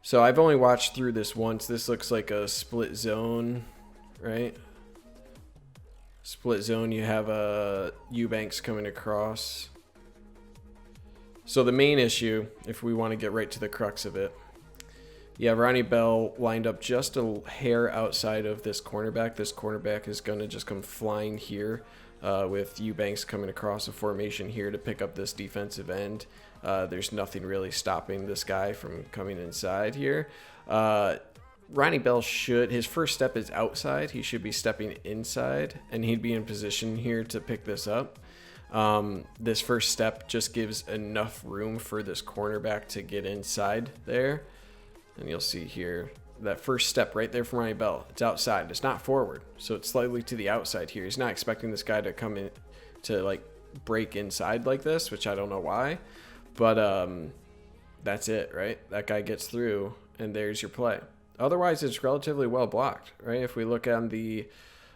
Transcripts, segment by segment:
So I've only watched through this once. This looks like a split zone, right? Split zone, you have Eubanks coming across. So the main issue, if we want to get right to the crux of it, you have Ronnie Bell lined up just a hair outside of this cornerback. This cornerback is going to just come flying here with Eubanks coming across a formation here to pick up this defensive end. There's nothing really stopping this guy from coming inside here. Ronnie Bell his first step is outside. He should be stepping inside, and he'd be in position here to pick this up. This first step just gives enough room for this cornerback to get inside there. And you'll see here, that first step right there from Ronnie Bell, it's outside. It's not forward, so it's slightly to the outside here. He's not expecting this guy to come in to like break inside like this, which I don't know why. But that's it, right? That guy gets through, and there's your play. Otherwise, it's relatively well blocked, right? If we look on the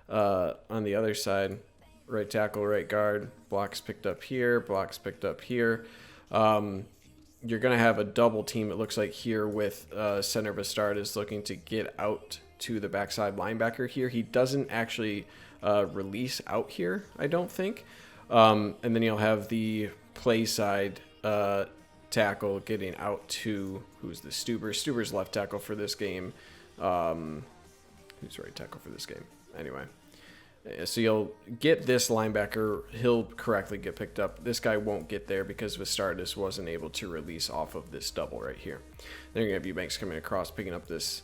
other side, right tackle, right guard, blocks picked up here, blocks picked up here. You're going to have a double team, it looks like, here with center Bastard is looking to get out to the backside linebacker here. He doesn't actually release out here, I don't think. And then you'll have the play side tackle getting out to, who's the Stuber? Stuber's left tackle for this game. Who's right tackle for this game? Anyway. So you'll get this linebacker. He'll correctly get picked up. This guy won't get there because Vistardis wasn't able to release off of this double right here. Then you're going to have Eubanks coming across, picking up this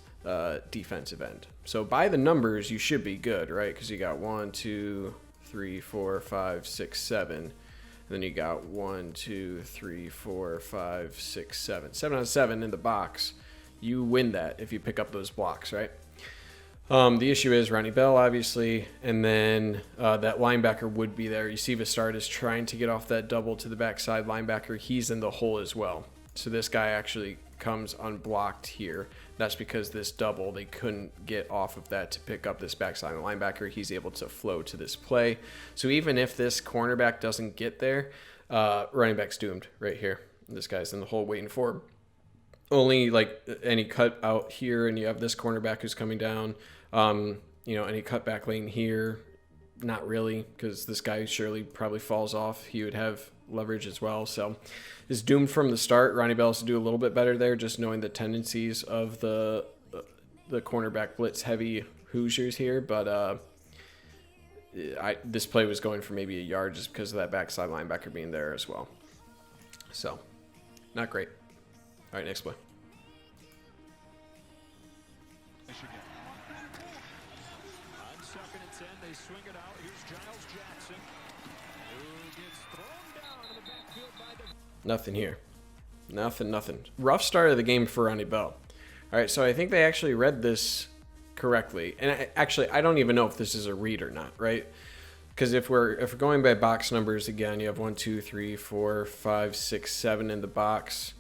defensive end. So by the numbers, you should be good, right? Because you got 1, 2, 3, 4, 5, 6, 7. And then you got 1, 2, 3, 4, 5, 6, 7. 7 on 7 in the box. You win that if you pick up those blocks, right? The issue is Ronnie Bell, obviously, and then that linebacker would be there. You see Vistardis trying to get off that double to the backside linebacker. He's in the hole as well. So this guy actually comes unblocked here. That's because this double, they couldn't get off of that to pick up this backside linebacker. He's able to flow to this play. So even if this cornerback doesn't get there, running back's doomed right here. This guy's in the hole waiting for him. Only like any cut out here, and you have this cornerback who's coming down. Any cutback lane here, not really, because this guy surely probably falls off. He would have leverage as well. So is doomed from the start. Ronnie Bell has to do a little bit better there, just knowing the tendencies of the cornerback blitz heavy Hoosiers here. But this play was going for maybe a yard just because of that backside linebacker being there as well. So not great. All right, next play. On 2nd and 10, they swing it out. Here's Giles Jackson, who gets thrown down in the backfield by the... Nothing here. Nothing. Rough start of the game for Ronnie Bell. All right, so I think they actually read this correctly. And I don't even know if this is a read or not, right? Because if we're going by box numbers again, you have 1, 2, 3, 4, 5, 6, 7 in the box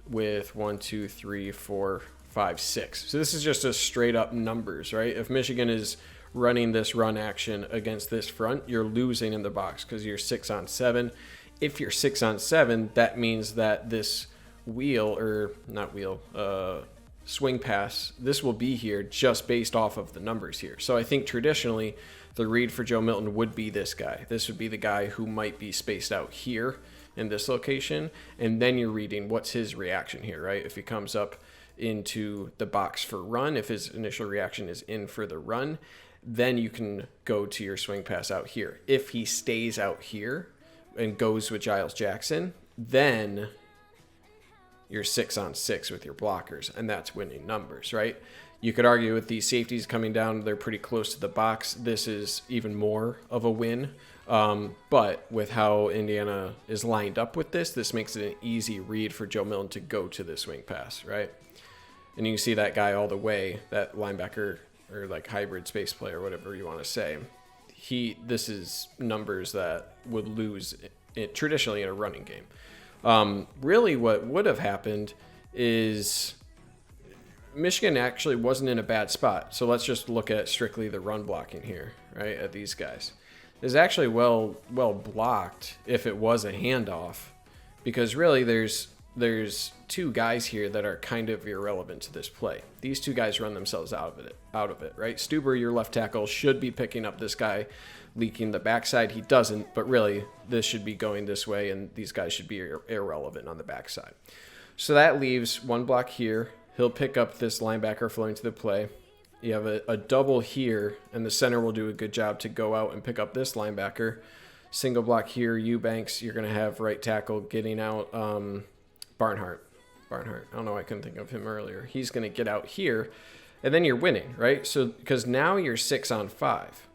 with 1, 2, 3, 4, 5, 6. So this is just a straight up numbers, right? If Michigan is running this run action against this front, you're losing in the box because you're 6 on 7. If you're 6 on 7, that means that this swing pass, this will be here just based off of the numbers here. So I think traditionally the read for Joe Milton would be this guy. This would be the guy who might be spaced out here in this location, and then you're reading what's his reaction here, right? If he comes up into the box for run, if his initial reaction is in for the run, then you can go to your swing pass out here. If he stays out here and goes with Giles Jackson, then you're 6 on 6 with your blockers, and that's winning numbers, right? You could argue with these safeties coming down, they're pretty close to the box. This is even more of a win. But with how Indiana is lined up with this makes it an easy read for Joe Milton to go to the swing pass, right? And you can see that guy all the way, that linebacker or like hybrid space player, whatever you want to say. This is numbers that would lose it traditionally in a running game. Really what would have happened is Michigan actually wasn't in a bad spot. So let's just look at strictly the run blocking here, right, at these guys. Is actually well blocked if it was a handoff, because really there's there's two guys here that are kind of irrelevant to this play. These two guys run themselves out of it, right? Stuber, your left tackle, should be picking up this guy leaking the backside. He doesn't, but really this should be going this way, and these guys should be irrelevant on the backside. So that leaves one block here. He'll pick up this linebacker flowing to the play. You have a double here, and the center will do a good job to go out and pick up this linebacker. Single block here, Eubanks, you're going to have right tackle getting out Barnhart. I don't know why I couldn't think of him earlier. He's going to get out here, and then you're winning, right? So because now you're 6 on 5.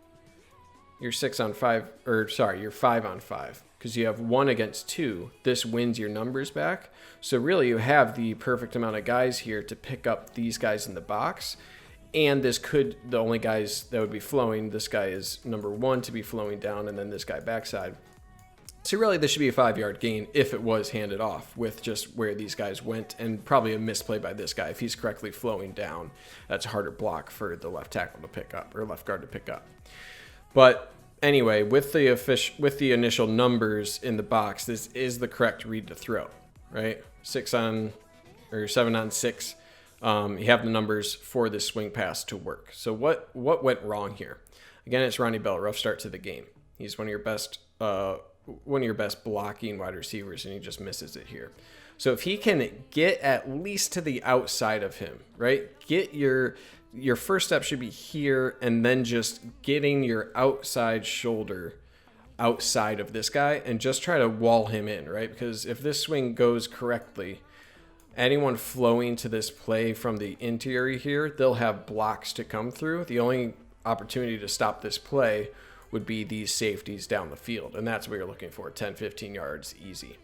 You're 6 on 5, or sorry, you're 5 on 5 because you have 1 against 2. This wins your numbers back. So really you have the perfect amount of guys here to pick up these guys in the box. And this could, the only guys that would be flowing, this guy is number 1 to be flowing down, and then this guy backside. So really this should be a 5-yard gain if it was handed off with just where these guys went, and probably a misplay by this guy. If he's correctly flowing down, that's a harder block for the left tackle to pick up, or left guard to pick up. But anyway, with the initial numbers in the box, this is the correct read to throw, right? 7 on 6. You have the numbers for this swing pass to work. So what went wrong here? Again, it's Ronnie Bell. Rough start to the game. He's one of your best blocking wide receivers, and he just misses it here. So if he can get at least to the outside of him, right? Get your first step should be here, and then just getting your outside shoulder outside of this guy and just try to wall him in, right? Because if this swing goes correctly, anyone flowing to this play from the interior here, they'll have blocks to come through. The only opportunity to stop this play would be these safeties down the field, and that's what you're looking for, 10, 15 yards easy.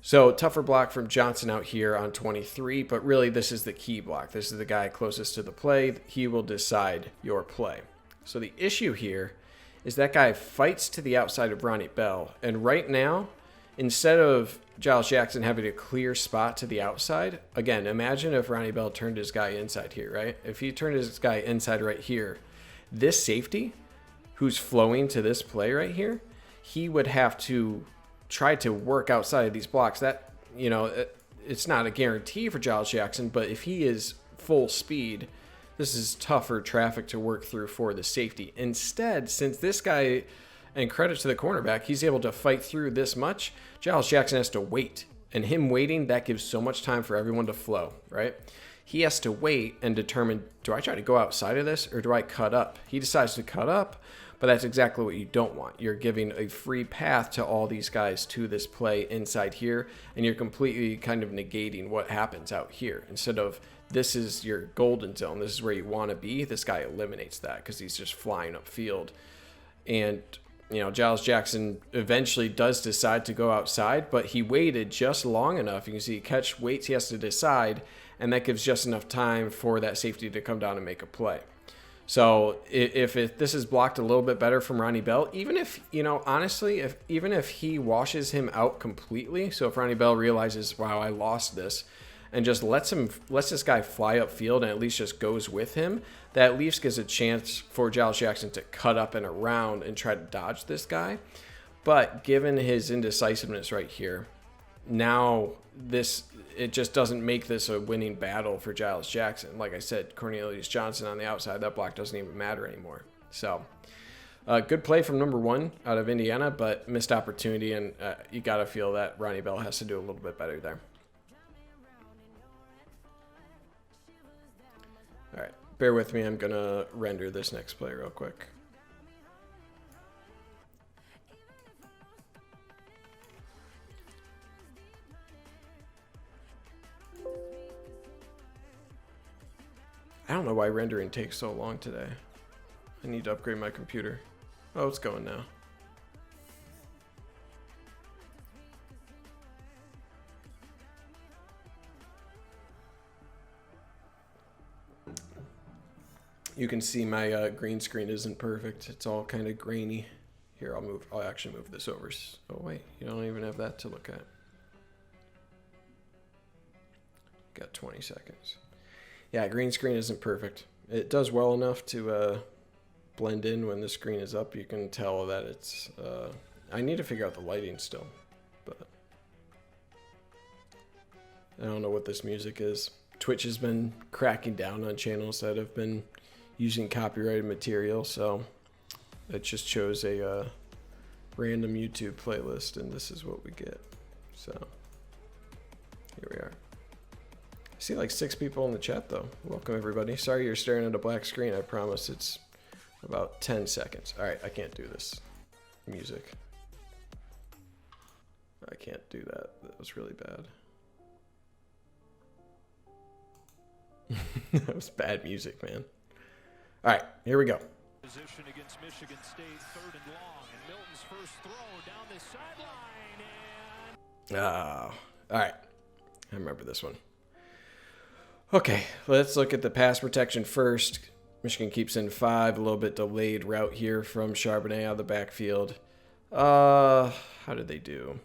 So tougher block from Johnson out here on 23, but really this is the key block. This is the guy closest to the play. He will decide your play. So the issue here is that guy fights to the outside of Ronnie Bell, and right now, instead of Giles Jackson having a clear spot to the outside, again, imagine if Ronnie Bell turned his guy inside here, right? If he turned his guy inside right here, this safety who's flowing to this play right here, he would have to try to work outside of these blocks. That, it's not a guarantee for Giles Jackson, but if he is full speed, this is tougher traffic to work through for the safety. Instead, since this guy, and credit to the cornerback, he's able to fight through this much, Giles Jackson has to wait. And him waiting, that gives so much time for everyone to flow, right? He has to wait and determine, do I try to go outside of this or do I cut up? He decides to cut up, but that's exactly what you don't want. You're giving a free path to all these guys to this play inside here, and you're completely kind of negating what happens out here. Instead of, this is your golden zone, this is where you want to be, this guy eliminates that because he's just flying upfield. And Giles Jackson eventually does decide to go outside, but he waited just long enough. You can see catch waits, he has to decide, and that gives just enough time for that safety to come down and make a play. So if this is blocked a little bit better from Ronnie Bell, even if, honestly, even if he washes him out completely, so if Ronnie Bell realizes, wow, I lost this, and just lets this guy fly upfield and at least just goes with him, that at least gives a chance for Giles Jackson to cut up and around and try to dodge this guy. But given his indecisiveness right here, now it just doesn't make this a winning battle for Giles Jackson. Like I said, Cornelius Johnson on the outside, that block doesn't even matter anymore. So good play from number 1 out of Indiana, but missed opportunity, and you got to feel that Ronnie Bell has to do a little bit better there. All right, bear with me. I'm going to render this next play real quick. I don't know why rendering takes so long today. I need to upgrade my computer. Oh, it's going now. You can see my green screen isn't perfect. It's all kind of grainy. Here, I'll actually move this over. Oh wait, you don't even have that to look at. Got 20 seconds. Yeah, green screen isn't perfect. It does well enough to blend in when the screen is up. You can tell that it's... I need to figure out the lighting still. But I don't know what this music is. Twitch has been cracking down on channels that have been using copyrighted material, so it just chose a random YouTube playlist, and this is what we get. So here we are. I see like 6 people in the chat though. Welcome everybody. Sorry you're staring at a black screen. I promise it's about 10 seconds. All right, I can't do this music. I can't do that. That was really bad. That was bad music, man. All right, here we go. Position against Michigan State, 3rd and long, and Milton's first throw down the sideline, and All right. I remember this one. Okay, let's look at the pass protection first. Michigan keeps in 5, a little bit delayed route here from Charbonnet out of the backfield. How did they do?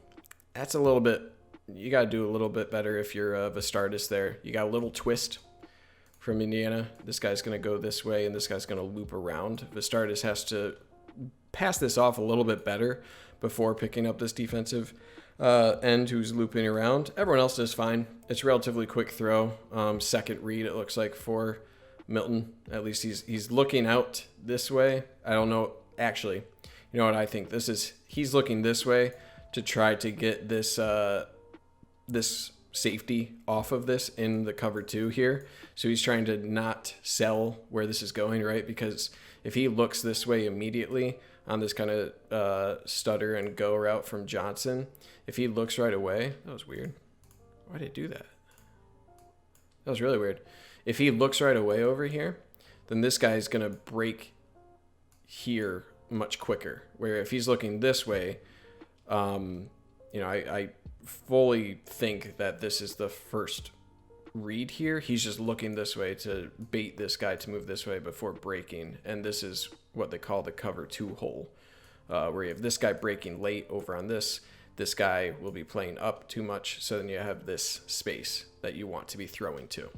That's a little bit, you got to do a little bit better if you're Vistardis there. You got a little twist from Indiana. This guy's going to go this way, and this guy's going to loop around. Vistardis has to pass this off a little bit better before picking up this defensive end who's looping around. Everyone else does fine. It's a relatively quick throw. Second read, it looks like, for Milton. At least he's looking out this way. I don't know. Actually, you know what I think? He's looking this way to try to get this this safety off of this in the cover 2 here. So he's trying to not sell where this is going, right? Because if he looks this way immediately on this kind of stutter and go route from Johnson, if he looks right away, that was weird. Why did it do that? That was really weird. If he looks right away over here, then this guy is going to break here much quicker. Where if he's looking this way, I fully think that this is the first read here. He's just looking this way to bait this guy to move this way before breaking. And this is what they call the cover 2 hole, where you have this guy breaking late over on this. This guy will be playing up too much. So then you have this space that you want to be throwing to.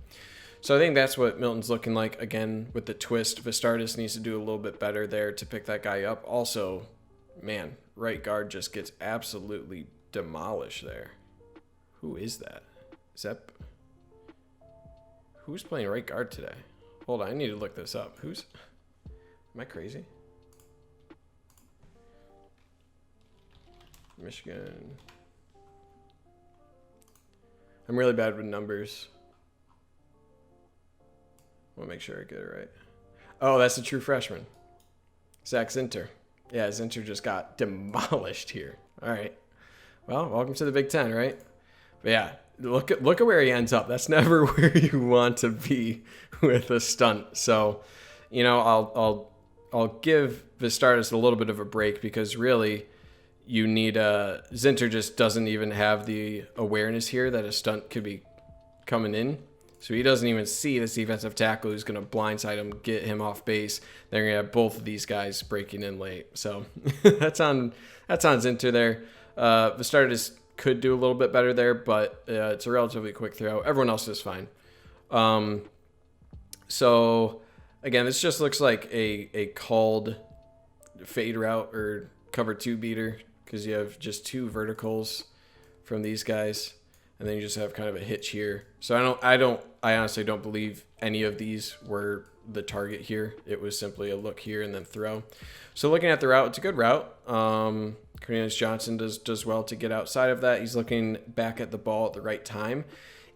So I think that's what Milton's looking like. Again, with the twist, Vistardis needs to do a little bit better there to pick that guy up. Also, man, right guard just gets absolutely demolished there. Who is that? Who's playing right guard today? Hold on, I need to look this up. Am I crazy? Michigan. I'm really bad with numbers. I want to make sure I get it right. Oh, that's a true freshman. Zach Zinter. Yeah, Zinter just got demolished here. All right. Well, welcome to the Big Ten, right? But yeah, look at where he ends up. That's never where you want to be with a stunt. So, I'll give Vistardis a little bit of a break because really you need Zinter just doesn't even have the awareness here that a stunt could be coming in. So he doesn't even see this defensive tackle who's going to blindside him, get him off base. They're going to have both of these guys breaking in late. So that's on Zinter there. Vistardis could do a little bit better there, but it's a relatively quick throw. Everyone else is fine. So again, this just looks like a called fade route or cover 2 beater because you have just 2 verticals from these guys. And then you just have kind of a hitch here. So I honestly don't believe any of these were the target here. It was simply a look here and then throw. So looking at the route, it's a good route. Cornelius Johnson does well to get outside of that. He's looking back at the ball at the right time.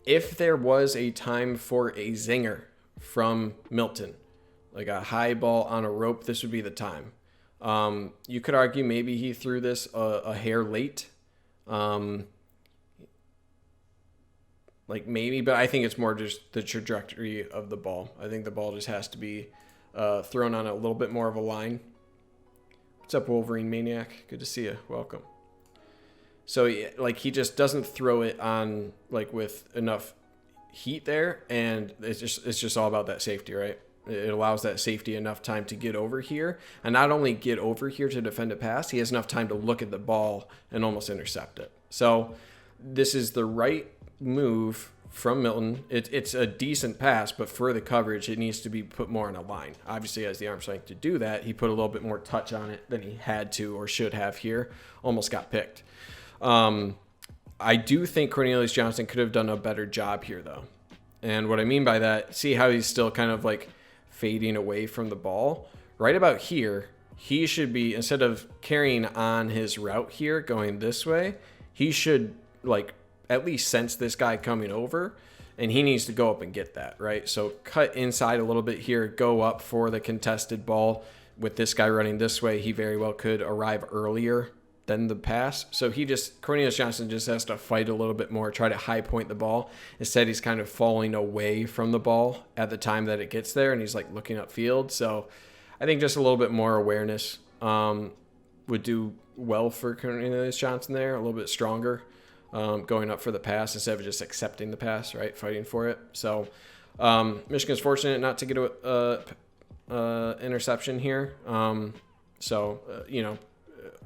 If there was a time for a zinger from Milton, like a high ball on a rope, this would be the time. You could argue maybe he threw this a hair late. Like maybe, but I think it's more just the trajectory of the ball. I think the ball just has to be thrown on a little bit more of a line. What's up, Wolverine Maniac? Good to see you. Welcome. So like he just doesn't throw it on like with enough heat there, and it's just all about that safety, right? It allows that safety enough time to get over here, and not only get over here to defend a pass, he has enough time to look at the ball and almost intercept it. So this is the right move from Milton. It's a decent pass, but for the coverage, it needs to be put more in a line. Obviously, has the arm strength to do that. He put a little bit more touch on it than he had to or should have here. Almost got picked. I do think Cornelius Johnson could have done a better job here, though. And what I mean by that, see how he's still kind of like fading away from the ball? Right about here, he should be, instead of carrying on his route here, going this way, he should like at least sense this guy coming over, and he needs to go up and get that, right? So cut inside a little bit here, go up for the contested ball. With this guy running this way, he very well could arrive earlier than the pass. So Cornelius Johnson just has to fight a little bit more, try to high point the ball. Instead, he's kind of falling away from the ball at the time that it gets there, and he's like looking upfield. So I think just a little bit more awareness would do well for Cornelius Johnson there, a little bit stronger, going up for the pass instead of just accepting the pass, right, fighting for it. So Michigan's fortunate not to get a interception here.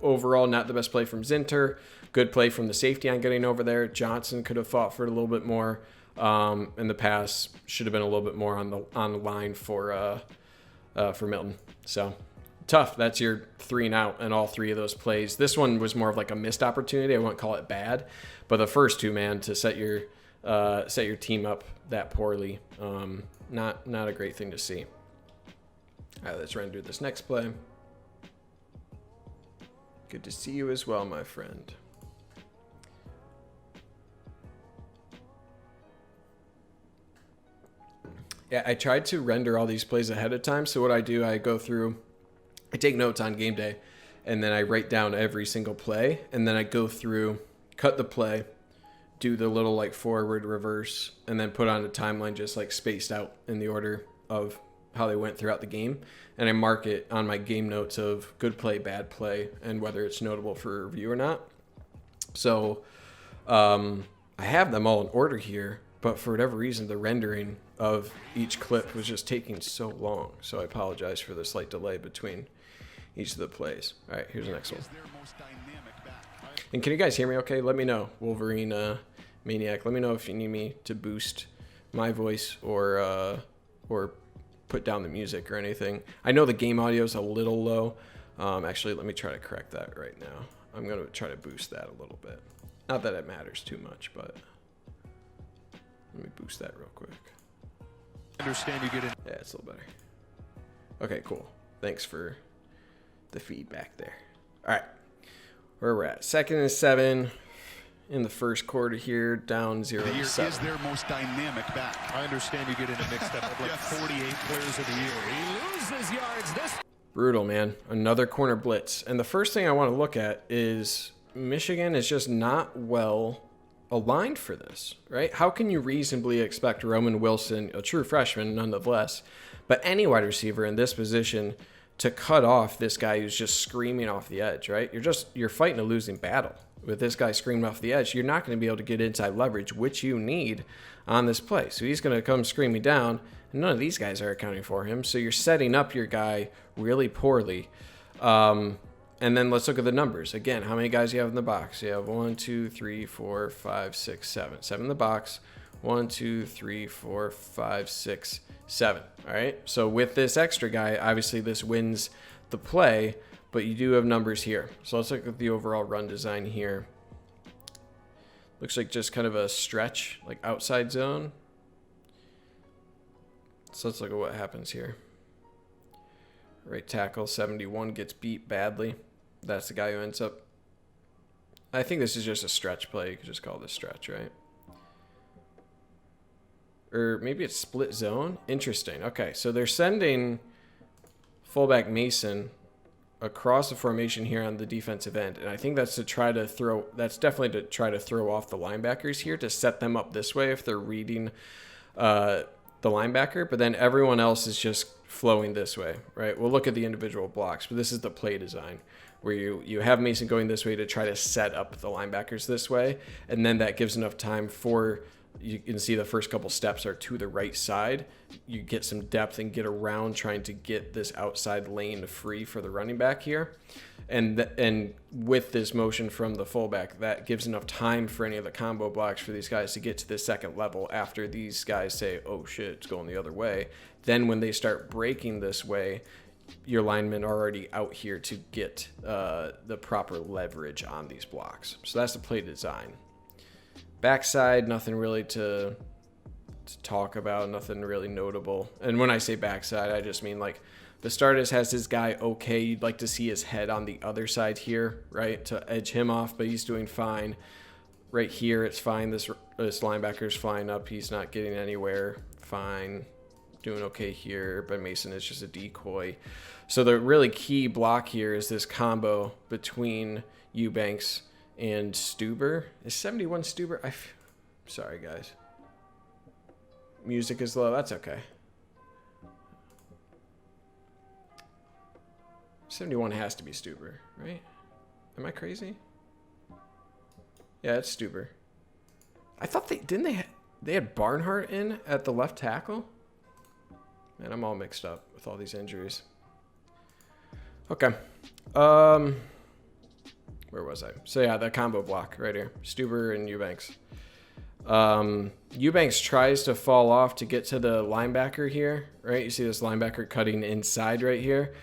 Overall, not the best play from Zinter. Good play from the safety on getting over there. Johnson could have fought for it a little bit more, and the pass should have been a little bit more on the line for Milton. So tough. That's your 3 and out in all 3 of those plays. This one was more of like a missed opportunity. I wouldn't call it bad, but the first 2, man, to set your team up that poorly, not a great thing to see. All right, let's run through this next play. Good to see you as well, my friend. Yeah, I tried to render all these plays ahead of time. So what I do, I go through, I take notes on game day, and then I write down every single play, and then I go through, cut the play, do the little like forward, reverse, and then put on a timeline just like spaced out in the order of how they went throughout the game, and I mark it on my game notes of good play, bad play, and whether it's notable for review or not. So I have them all in order here, but for whatever reason, the rendering of each clip was just taking so long. So I apologize for the slight delay between each of the plays. All right, here's the next one. And can you guys hear me okay? Let me know, Wolverine Maniac. Let me know if you need me to boost my voice or put down the music or anything. I know the game audio is a little low. Actually, let me try to correct that right now. I'm going to try to boost that a little bit. Not that it matters too much, but let me boost that real quick. Understand you get in. Yeah, it's a little better. Okay, cool. Thanks for the feedback there. All right, where we're at. 2nd and 7 in the first quarter here, down 0-7. The year is their most dynamic back. I understand you get into mixed up. Like 48 players of the year. He loses yards. This Brutal, man. Another corner blitz. And the first thing I want to look at is Michigan is just not well aligned for this, right? How can you reasonably expect Roman Wilson, a true freshman nonetheless, but any wide receiver in this position to cut off this guy who's just screaming off the edge, right? You're fighting a losing battle. With this guy screaming off the edge, you're not going to be able to get inside leverage, which you need on this play. So he's going to come screaming down, and none of these guys are accounting for him. So you're setting up your guy really poorly. And then let's look at the numbers. Again, how many guys you have in the box? You have 1, 2, 3, 4, 5, 6, 7. 7 in the box. 1, 2, 3, 4, 5, 6, 7. All right. So with this extra guy, obviously this wins the play, but you do have numbers here. So let's look at the overall run design here. Looks like just kind of a stretch, like outside zone. So let's look at what happens here. Right tackle 71 gets beat badly. That's the guy who ends up. I think this is just a stretch play. You could just call this stretch, right? Or maybe it's split zone. Interesting. Okay, so they're sending fullback Mason across the formation here on the defensive end, and I think that's to try to throw. That's definitely to try to throw off the linebackers here to set them up this way if they're reading the linebacker. But then everyone else is just flowing this way, right? We'll look at the individual blocks, but this is the play design where you have Mason going this way to try to set up the linebackers this way, and then that gives enough time for, you can see the first couple steps are to the right side. You get some depth and get around trying to get this outside lane free for the running back here. And with this motion from the fullback, that gives enough time for any of the combo blocks for these guys to get to the second level after these guys say, oh shit, it's going the other way. Then when they start breaking this way, your linemen are already out here to get the proper leverage on these blocks. So that's the play design. Backside, nothing really to talk about, nothing really notable. And when I say backside, I just mean like Vistardis has his guy okay. You'd like to see his head on the other side here, right, to edge him off, but he's doing fine. Right here, it's fine. This linebacker's flying up. He's not getting anywhere. Fine. Doing okay here, but Mason is just a decoy. So the really key block here is this combo between Eubanks and Stuber. Is 71 Stuber? Sorry, guys. Music is low. That's okay. 71 has to be Stuber, right? Am I crazy? Yeah, it's Stuber. I thought they had Barnhart in at the left tackle? Man, I'm all mixed up with all these injuries. Okay. Where was I? So yeah, that combo block right here. Stuber and Eubanks. Eubanks tries to fall off to get to the linebacker here, right? You see this linebacker cutting inside right here.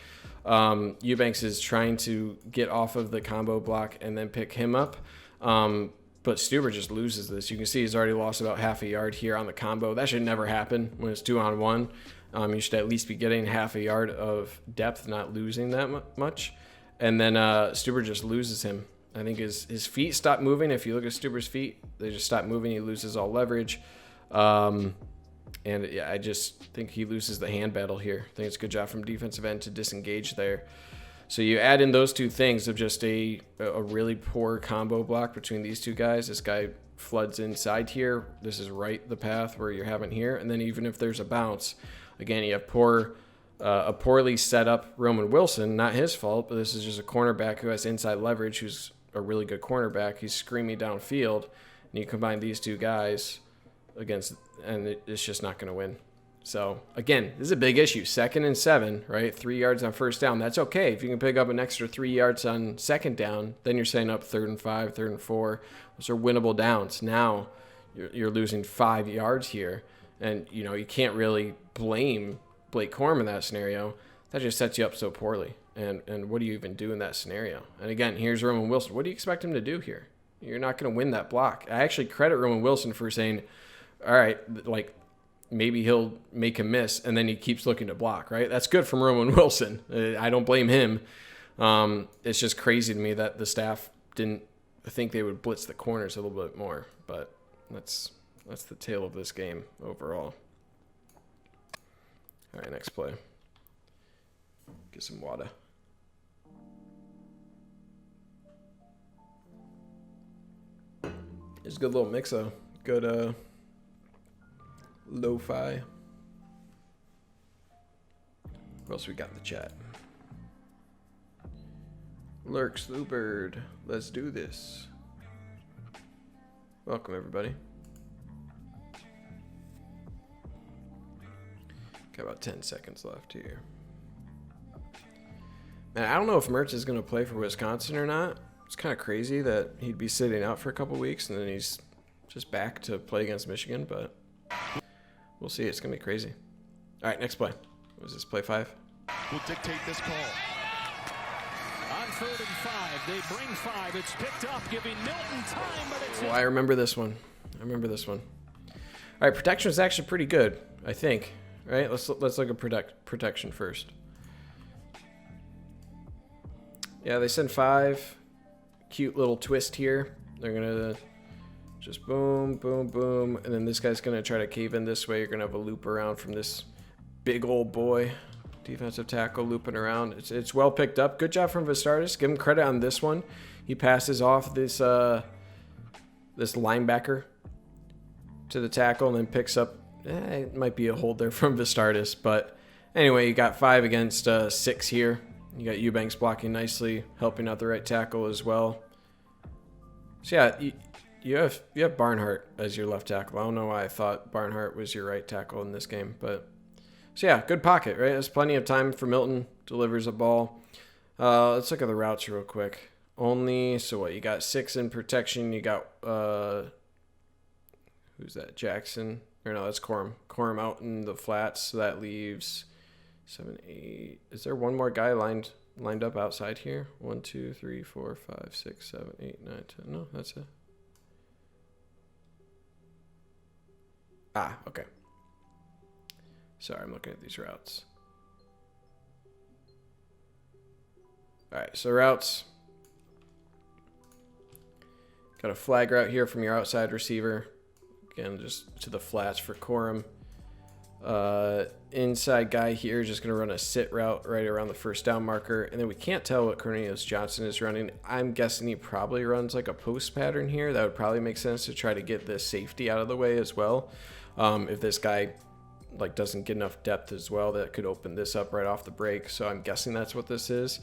Eubanks is trying to get off of the combo block and then pick him up. But Stuber just loses this. You can see he's already lost about half a yard here on the combo. That should never happen when it's 2-on-1. You should at least be getting half a yard of depth, not losing that much. And then Stuber just loses him. I think his feet stop moving. If you look at Stuber's feet, they just stop moving. He loses all leverage. And yeah, I just think he loses the hand battle here. I think it's a good job from defensive end to disengage there. So you add in those two things of just a really poor combo block between these two guys. This guy floods inside here. This is right the path where you're having here. And then even if there's a bounce, again, you have a poorly set up Roman Wilson. Not his fault, but this is just a cornerback who has inside leverage, who's a really good cornerback. He's screaming downfield. And you combine these two guys against, and it's just not going to win. So, again, this is a big issue. 2nd and 7, right? 3 yards on first down. That's okay. If you can pick up an extra 3 yards on second down, then you're setting up 3rd and 5, 3rd and 4. Those are winnable downs. Now you're losing 5 yards here. And, you can't really blame Blake Corum in that scenario. That just sets you up so poorly. And what do you even do in that scenario? And, again, here's Roman Wilson. What do you expect him to do here? You're not going to win that block. I actually credit Roman Wilson for saying, all right, like, maybe he'll make a miss, and then he keeps looking to block, right? That's good from Roman Wilson. I don't blame him. It's just crazy to me that the staff didn't think they would blitz the corners a little bit more, but that's the tale of this game overall. All right, next play. Get some water. It's a good little mix, though. Good, lo-fi. What else we got in the chat? Lurks the bird. Let's do this. Welcome, everybody. Got about 10 seconds left here. Man, I don't know if Mertz is going to play for Wisconsin or not. It's kind of crazy that he'd be sitting out for a couple weeks and then he's just back to play against Michigan, but we'll see. It's going to be crazy. All right, next play. What was this, play 5? Will dictate this call. On 3rd and 5, they bring 5. It's picked up, giving Milton time, but it's... Oh, I remember this one. All right, protection is actually pretty good, I think. All right, let's look at protection first. Yeah, they send 5. Cute little twist here. They're going to just boom, boom, boom. And then this guy's going to try to cave in this way. You're going to have a loop around from this big old boy. Defensive tackle looping around. It's well picked up. Good job from Vistardis. Give him credit on this one. He passes off this this linebacker to the tackle and then picks up. It might be a hold there from Vistardis. But anyway, you got 5 against 6 here. You got Eubanks blocking nicely, helping out the right tackle as well. So yeah, you have Barnhart as your left tackle. I don't know why I thought Barnhart was your right tackle in this game, but so yeah, good pocket, right? There's plenty of time for Milton. Delivers a ball. Let's look at the routes real quick. So what? You got 6 in protection. You got who's that? Jackson? Or no, that's Corum. Corum out in the flats. So that leaves 7, 8. Is there one more guy lined up outside here? 1, 2, 3, 4, 5, 6, 7, 8, 9, 10. No, that's it. Okay. Sorry, I'm looking at these routes. All right, so routes. Got a flag route here from your outside receiver. Again, just to the flats for Corum. Inside guy here, just going to run a sit route right around the first down marker. And then we can't tell what Cornelius Johnson is running. I'm guessing he probably runs like a post pattern here. That would probably make sense to try to get this safety out of the way as well. If this guy like doesn't get enough depth as well, that could open this up right off the break. So I'm guessing that's what this is.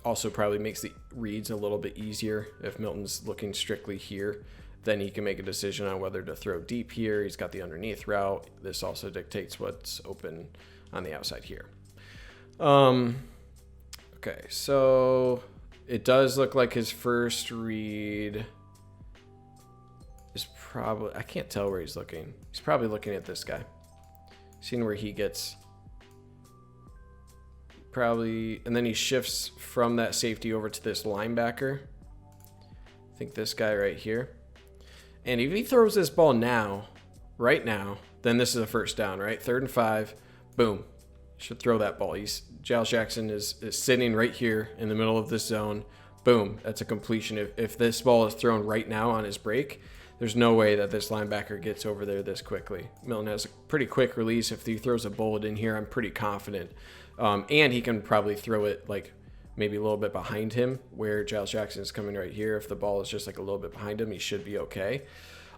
Also probably makes the reads a little bit easier if Milton's looking strictly here. Then he can make a decision on whether to throw deep here. He's got the underneath route. This also dictates what's open on the outside here. Okay, so it does look like his first read is probably, I can't tell where he's looking. He's probably looking at this guy. Seeing where he gets probably, and then he shifts from that safety over to this linebacker. I think this guy right here. And if he throws this ball now, right now, then this is a first down, right? 3rd and 5, boom. Should throw that ball. Giles Jackson is sitting right here in the middle of this zone. Boom, that's a completion. If this ball is thrown right now on his break, there's no way that this linebacker gets over there this quickly. Milton has a pretty quick release. If he throws a bullet in here, I'm pretty confident. And he can probably throw it like maybe a little bit behind him where Giles Jackson is coming right here. If the ball is just like a little bit behind him, he should be okay.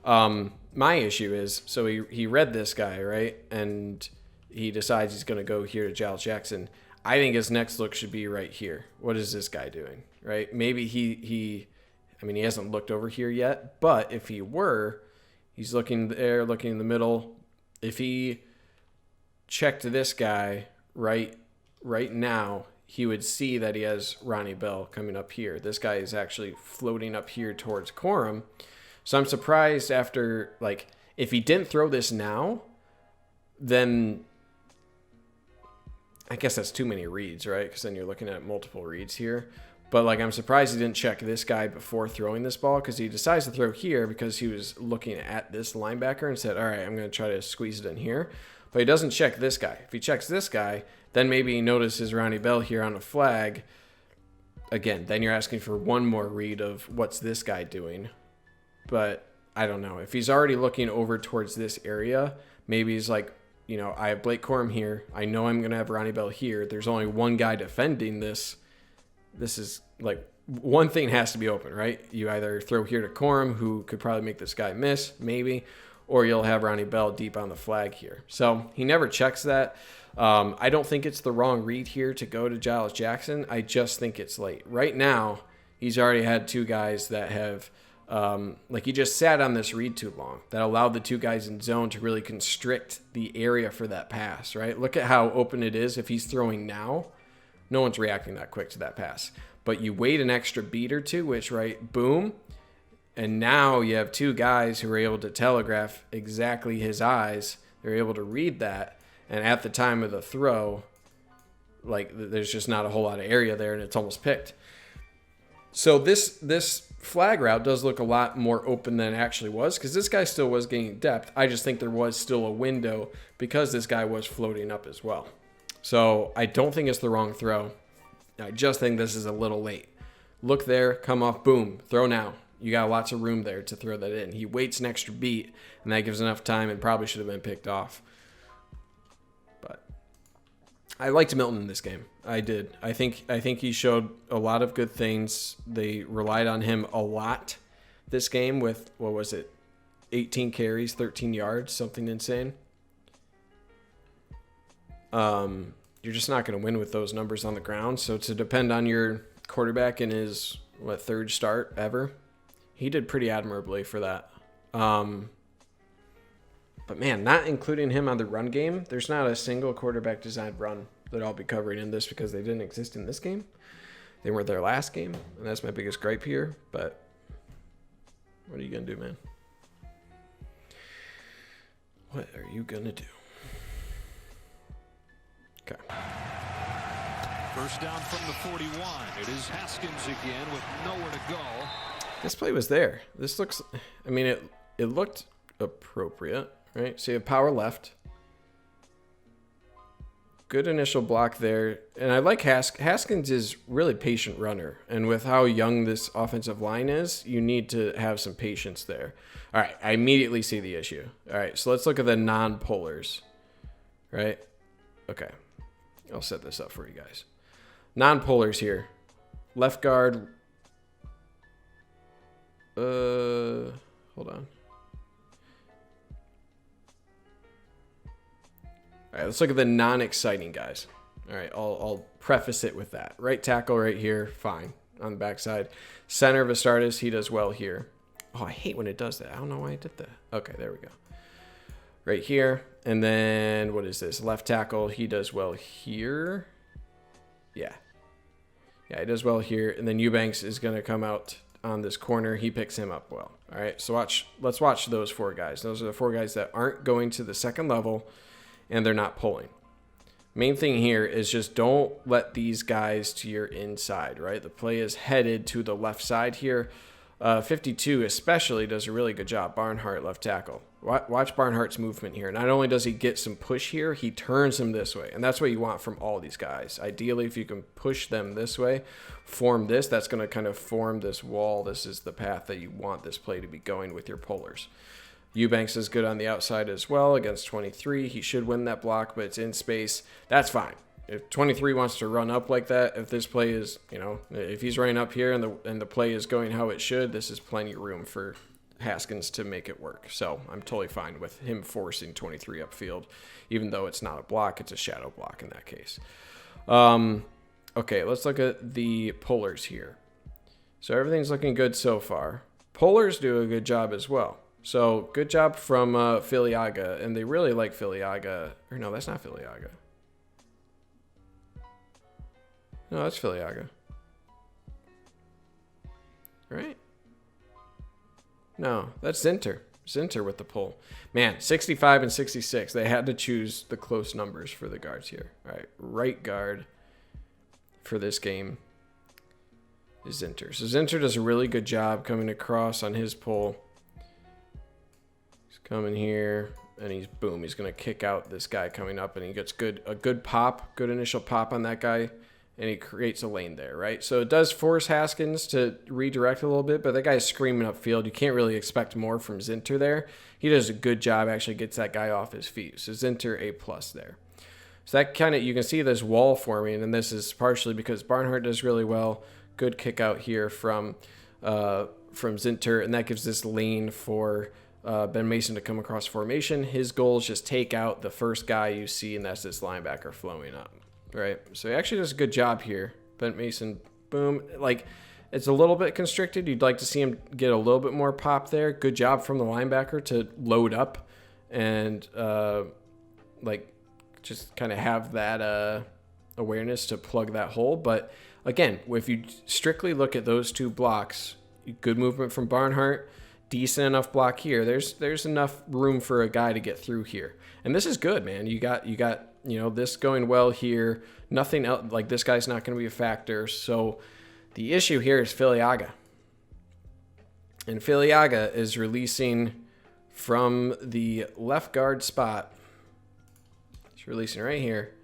My issue is, so he read this guy, right? And he decides he's going to go here to Giles Jackson. I think his next look should be right here. What is this guy doing, right? Maybe he hasn't looked over here yet, but if he were, he's looking there, looking in the middle. If he checked this guy right now, he would see that he has Ronnie Bell coming up here. This guy is actually floating up here towards Corum. So I'm surprised after, like, if he didn't throw this now, then I guess that's too many reads, right? Because then you're looking at multiple reads here. But, like, I'm surprised he didn't check this guy before throwing this ball, because he decides to throw here because he was looking at this linebacker and said, all right, I'm going to try to squeeze it in here. But he doesn't check this guy. If he checks this guy, then maybe he notices Ronnie Bell here on a flag. Again, then you're asking for one more read of what's this guy doing. But I don't know. If he's already looking over towards this area, maybe he's like, I have Blake Corum here. I know I'm going to have Ronnie Bell here. There's only one guy defending this. This is like, one thing has to be open, right? You either throw here to Corum, who could probably make this guy miss, maybe, or you'll have Ronnie Bell deep on the flag here. So he never checks that. I don't think it's the wrong read here to go to Giles Jackson. I just think it's late. Right now, he's already had two guys that have, he just sat on this read too long. That allowed the two guys in zone to really constrict the area for that pass, right? Look at how open it is. If he's throwing now, no one's reacting that quick to that pass. But you wait an extra beat or two, which, right, boom. And now you have two guys who are able to telegraph exactly his eyes. They're able to read that. And at the time of the throw, like, there's just not a whole lot of area there, and it's almost picked. So this flag route does look a lot more open than it actually was, because this guy still was gaining depth. I just think there was still a window because this guy was floating up as well. So I don't think it's the wrong throw. I just think this is a little late. Look there, come off, boom, throw now. You got lots of room there to throw that in. He waits an extra beat, and that gives enough time and probably should have been picked off. But I liked Milton in this game. I did. I think he showed a lot of good things. They relied on him a lot this game with, 18 carries, 13 yards, something insane. You're just not going to win with those numbers on the ground. So to depend on your quarterback in his, third start ever, he did pretty admirably for that. But man, not including him on the run game, there's not a single quarterback designed run that I'll be covering in this because they didn't exist in this game. They weren't their last game, and that's my biggest gripe here. But what are you going to do, man? What are you going to do? Okay. First down from the 41. It is Haskins again with nowhere to go. This play was there. This looks, it looked appropriate, right? So you have power left. Good initial block there. And I like Haskins is really patient runner. And with how young this offensive line is, you need to have some patience there. All right, I immediately see the issue. All right, so let's look at the non-pullers, right? Okay, I'll set this up for you guys. Non-pullers here. Left guard. Hold on. All right, let's look at the non-exciting guys. All right, I'll preface it with that. Right tackle right here, fine, on the backside. Center of Astartes, he does well here. Oh, I hate when it does that. I don't know why I did that. Okay, there we go. Right here. And then, what is this? Left tackle, he does well here. Yeah. Yeah, he does well here. And then Eubanks is going to come out on this corner. He picks him up well. All right, so let's watch those four guys. Those are the four guys that aren't going to the second level, and they're not pulling. Main thing here is just don't let these guys to your inside, right? The play is headed to the left side here. 52 especially does a really good job. Barnhart, left tackle. Watch Barnhart's movement here. Not only does he get some push here, he turns him this way. And that's what you want from all these guys. Ideally, if you can push them this way, form this, that's going to kind of form this wall. This is the path that you want this play to be going with your pullers. Eubanks is good on the outside as well against 23. He should win that block, but it's in space. That's fine. If 23 wants to run up like that, if this play is, if he's running up here and the play is going how it should, this is plenty of room for Haskins to make it work. So I'm totally fine with him forcing 23 upfield, even though it's not a block, it's a shadow block in that case. Okay, let's look at the pullers here. So everything's looking good so far. Pullers do a good job as well. So good job from Filiaga, and they really like Filiaga. Or no, that's not Filiaga. No, that's Filiaga. Right? No, that's Zinter. Zinter with the pull. Man, 65 and 66. They had to choose the close numbers for the guards here. All right, right guard for this game is Zinter. So Zinter does a really good job coming across on his pull. He's coming here, and he's going to kick out this guy coming up, and he gets a good pop, good initial pop on that guy. And he creates a lane there, right? So it does force Haskins to redirect a little bit, but that guy's screaming upfield. You can't really expect more from Zinter there. He does a good job, actually gets that guy off his feet. So Zinter A+ there. So that kind of, you can see this wall forming, and this is partially because Barnhart does really well. Good kick out here from Zinter, and that gives this lane for Ben Mason to come across formation. His goal is just take out the first guy you see, and that's this linebacker flowing up. Right, so he actually does a good job here. Ben Mason, boom. Like, it's a little bit constricted. You'd like to see him get a little bit more pop there. Good job from the linebacker to load up and, just kind of have that awareness to plug that hole. But, again, if you strictly look at those two blocks, good movement from Barnhart, decent enough block here. There's enough room for a guy to get through here. And this is good, man. You got this going well here. Nothing else, like this guy's not going to be a factor. So the issue here is Filiaga. And Filiaga is releasing from the left guard spot. He's releasing right here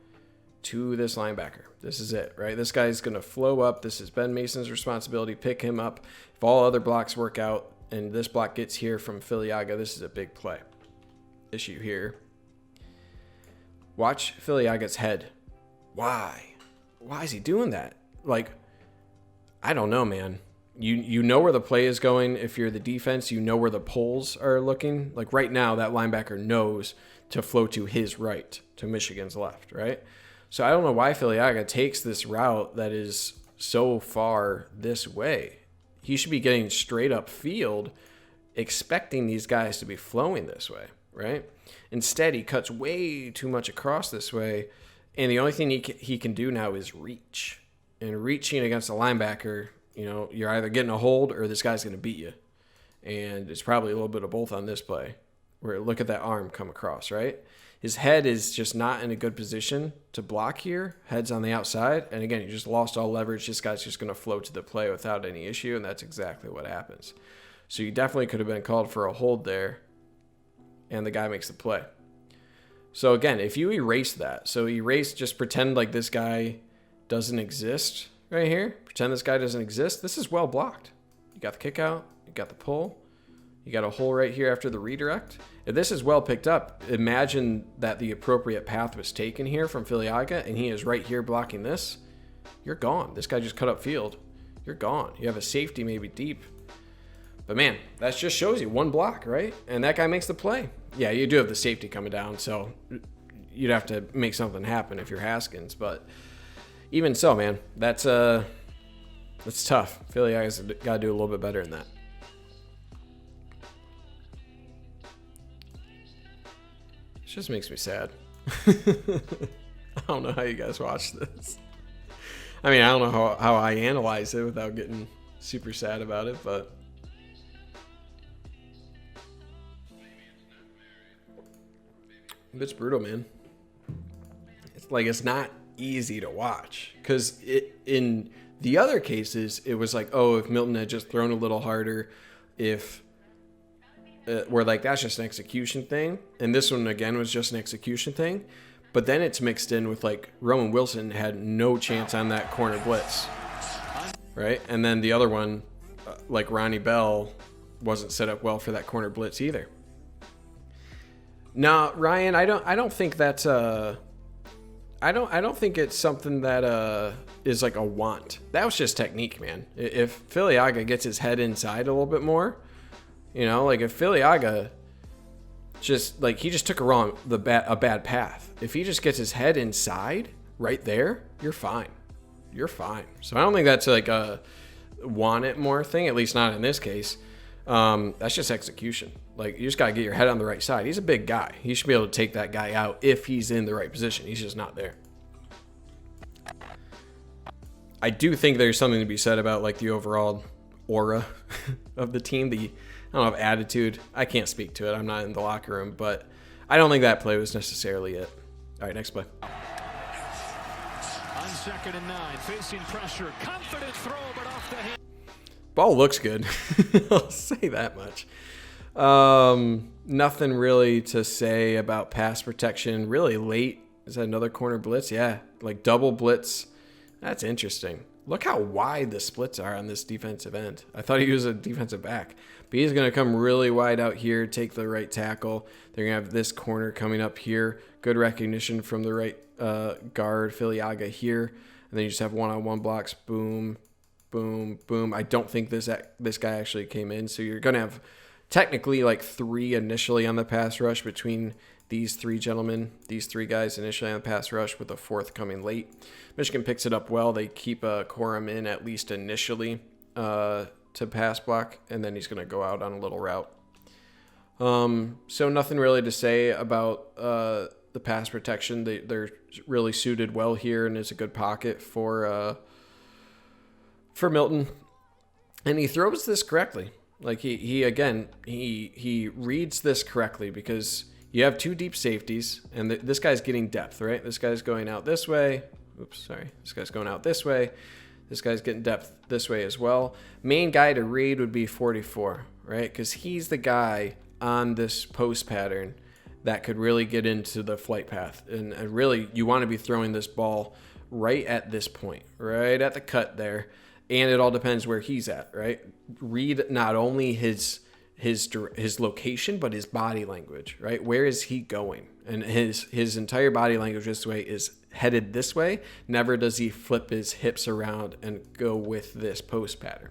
to this linebacker. This is it, right? This guy's going to flow up. This is Ben Mason's responsibility. Pick him up. If all other blocks work out and this block gets here from Filiaga, this is a big play. Issue here. Watch Filiaga's head. Why? Why is he doing that? Like, I don't know, man. You know where the play is going. If you're the defense, you know where the pulls are looking. Like right now, that linebacker knows to flow to his right, to Michigan's left, right? So I don't know why Filiaga takes this route that is so far this way. He should be getting straight up field, expecting these guys to be flowing this way, right? Instead, he cuts way too much across this way, and the only thing he can do now is reach. And reaching against a linebacker, you're either getting a hold or this guy's going to beat you. And it's probably a little bit of both on this play, where look at that arm come across, right? His head is just not in a good position to block here. Head's on the outside, and again, you just lost all leverage. This guy's just going to float to the play without any issue, and that's exactly what happens. So you definitely could have been called for a hold there. and the guy makes the play. So again, if you erase that, just pretend like this guy doesn't exist right here. Pretend this guy doesn't exist. This is well blocked. You got the kick out, you got the pull, you got a hole right here after the redirect. If this is well picked up, imagine that the appropriate path was taken here from Filiaga, and he is right here blocking this. You're gone. This guy just cut up field. You're gone. You have a safety maybe deep. But man, that just shows you one block, right? And that guy makes the play. Yeah, you do have the safety coming down, so you'd have to make something happen if you're Haskins. But even so, man, that's tough. Filiaga's got to do a little bit better than that. It just makes me sad. I don't know how you guys watch this. I mean, I don't know how I analyze it without getting super sad about it, but it's brutal, man. It's not easy to watch, because in the other cases it was like, oh, if Milton had just thrown a little harder, if we're like, that's just an execution thing, and this one again was just an execution thing. But then it's mixed in with like Roman Wilson had no chance on that corner blitz, right? And then the other one, like Ronnie Bell, wasn't set up well for that corner blitz either. Now, Ryan, I don't think that's I don't think it's something that is like a want. That was just technique, man. If Filiaga gets his head inside a little bit more, like if Filiaga just like he just took a bad path. If he just gets his head inside right there, you're fine. You're fine. So I don't think that's like a want it more thing, at least not in this case. That's just execution. Like, you just got to get your head on the right side. He's a big guy. He should be able to take that guy out if he's in the right position. He's just not there. I do think there's something to be said about like the overall aura of the team. I don't know, attitude. I can't speak to it. I'm not in the locker room, but I don't think that play was necessarily it. All right, next play. On 2nd and 9, facing pressure, confident throw, but off the hand. Ball looks good. I'll say that much. Nothing really to say about pass protection. Really late. Is that another corner blitz? Yeah, like double blitz. That's interesting. Look how wide the splits are on this defensive end. I thought he was a defensive back. But he's going to come really wide out here, take the right tackle. They're going to have this corner coming up here. Good recognition from the right guard, Filiaga here. And then you just have one-on-one blocks. Boom, boom, boom. I don't think this guy actually came in. So you're going to have technically like 3 initially on the pass rush between these 3 gentlemen, these 3 guys initially on the pass rush, with the 4th coming late. Michigan picks it up well. They keep Corum in at least initially to pass block, and then he's going to go out on a little route. So nothing really to say about the pass protection. They're really suited well here, and it's a good pocket for Milton. And he throws this correctly. Like he reads this correctly, because you have 2 deep safeties, and this guy's getting depth, right? This guy's going out this way. Oops, sorry. This guy's going out this way. This guy's getting depth this way as well. Main guy to read would be 44, right? Because he's the guy on this post pattern that could really get into the flight path. And really, you want to be throwing this ball right at this point, right at the cut there. And it all depends where he's at, right? Read not only his location, but his body language, right? Where is he going? And his entire body language this way is headed this way. Never does he flip his hips around and go with this post pattern.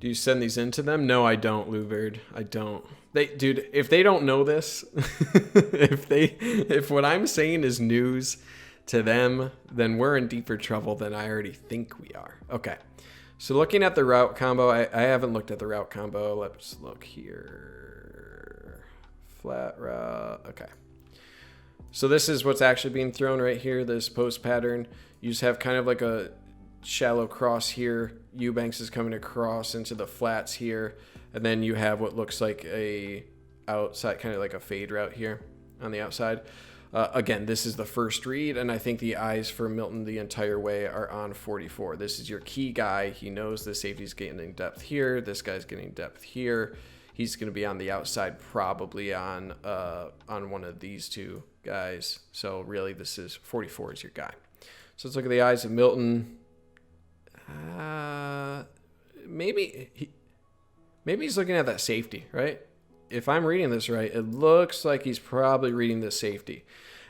Do you send these in to them? No, I don't, Loubird. I don't. Dude, if they don't know this, if what I'm saying is news to them, then we're in deeper trouble than I already think we are. Okay. So looking at the route combo, I haven't looked at the route combo. Let's look here. Flat route. Okay. So this is what's actually being thrown right here, this post pattern. You just have kind of like a shallow cross here. Eubanks is coming across into the flats here. And then you have what looks like a outside, kind of like a fade route here on the outside. Again, this is the first read, and I think the eyes for Milton the entire way are on 44. This is your key guy. He knows the safety's getting depth here. This guy's getting depth here. He's going to be on the outside, probably on one of these two guys. So really, this is 44 is your guy. So let's look at the eyes of Milton. Maybe he's looking at that safety, right? If I'm reading this right, it looks like he's probably reading the safety.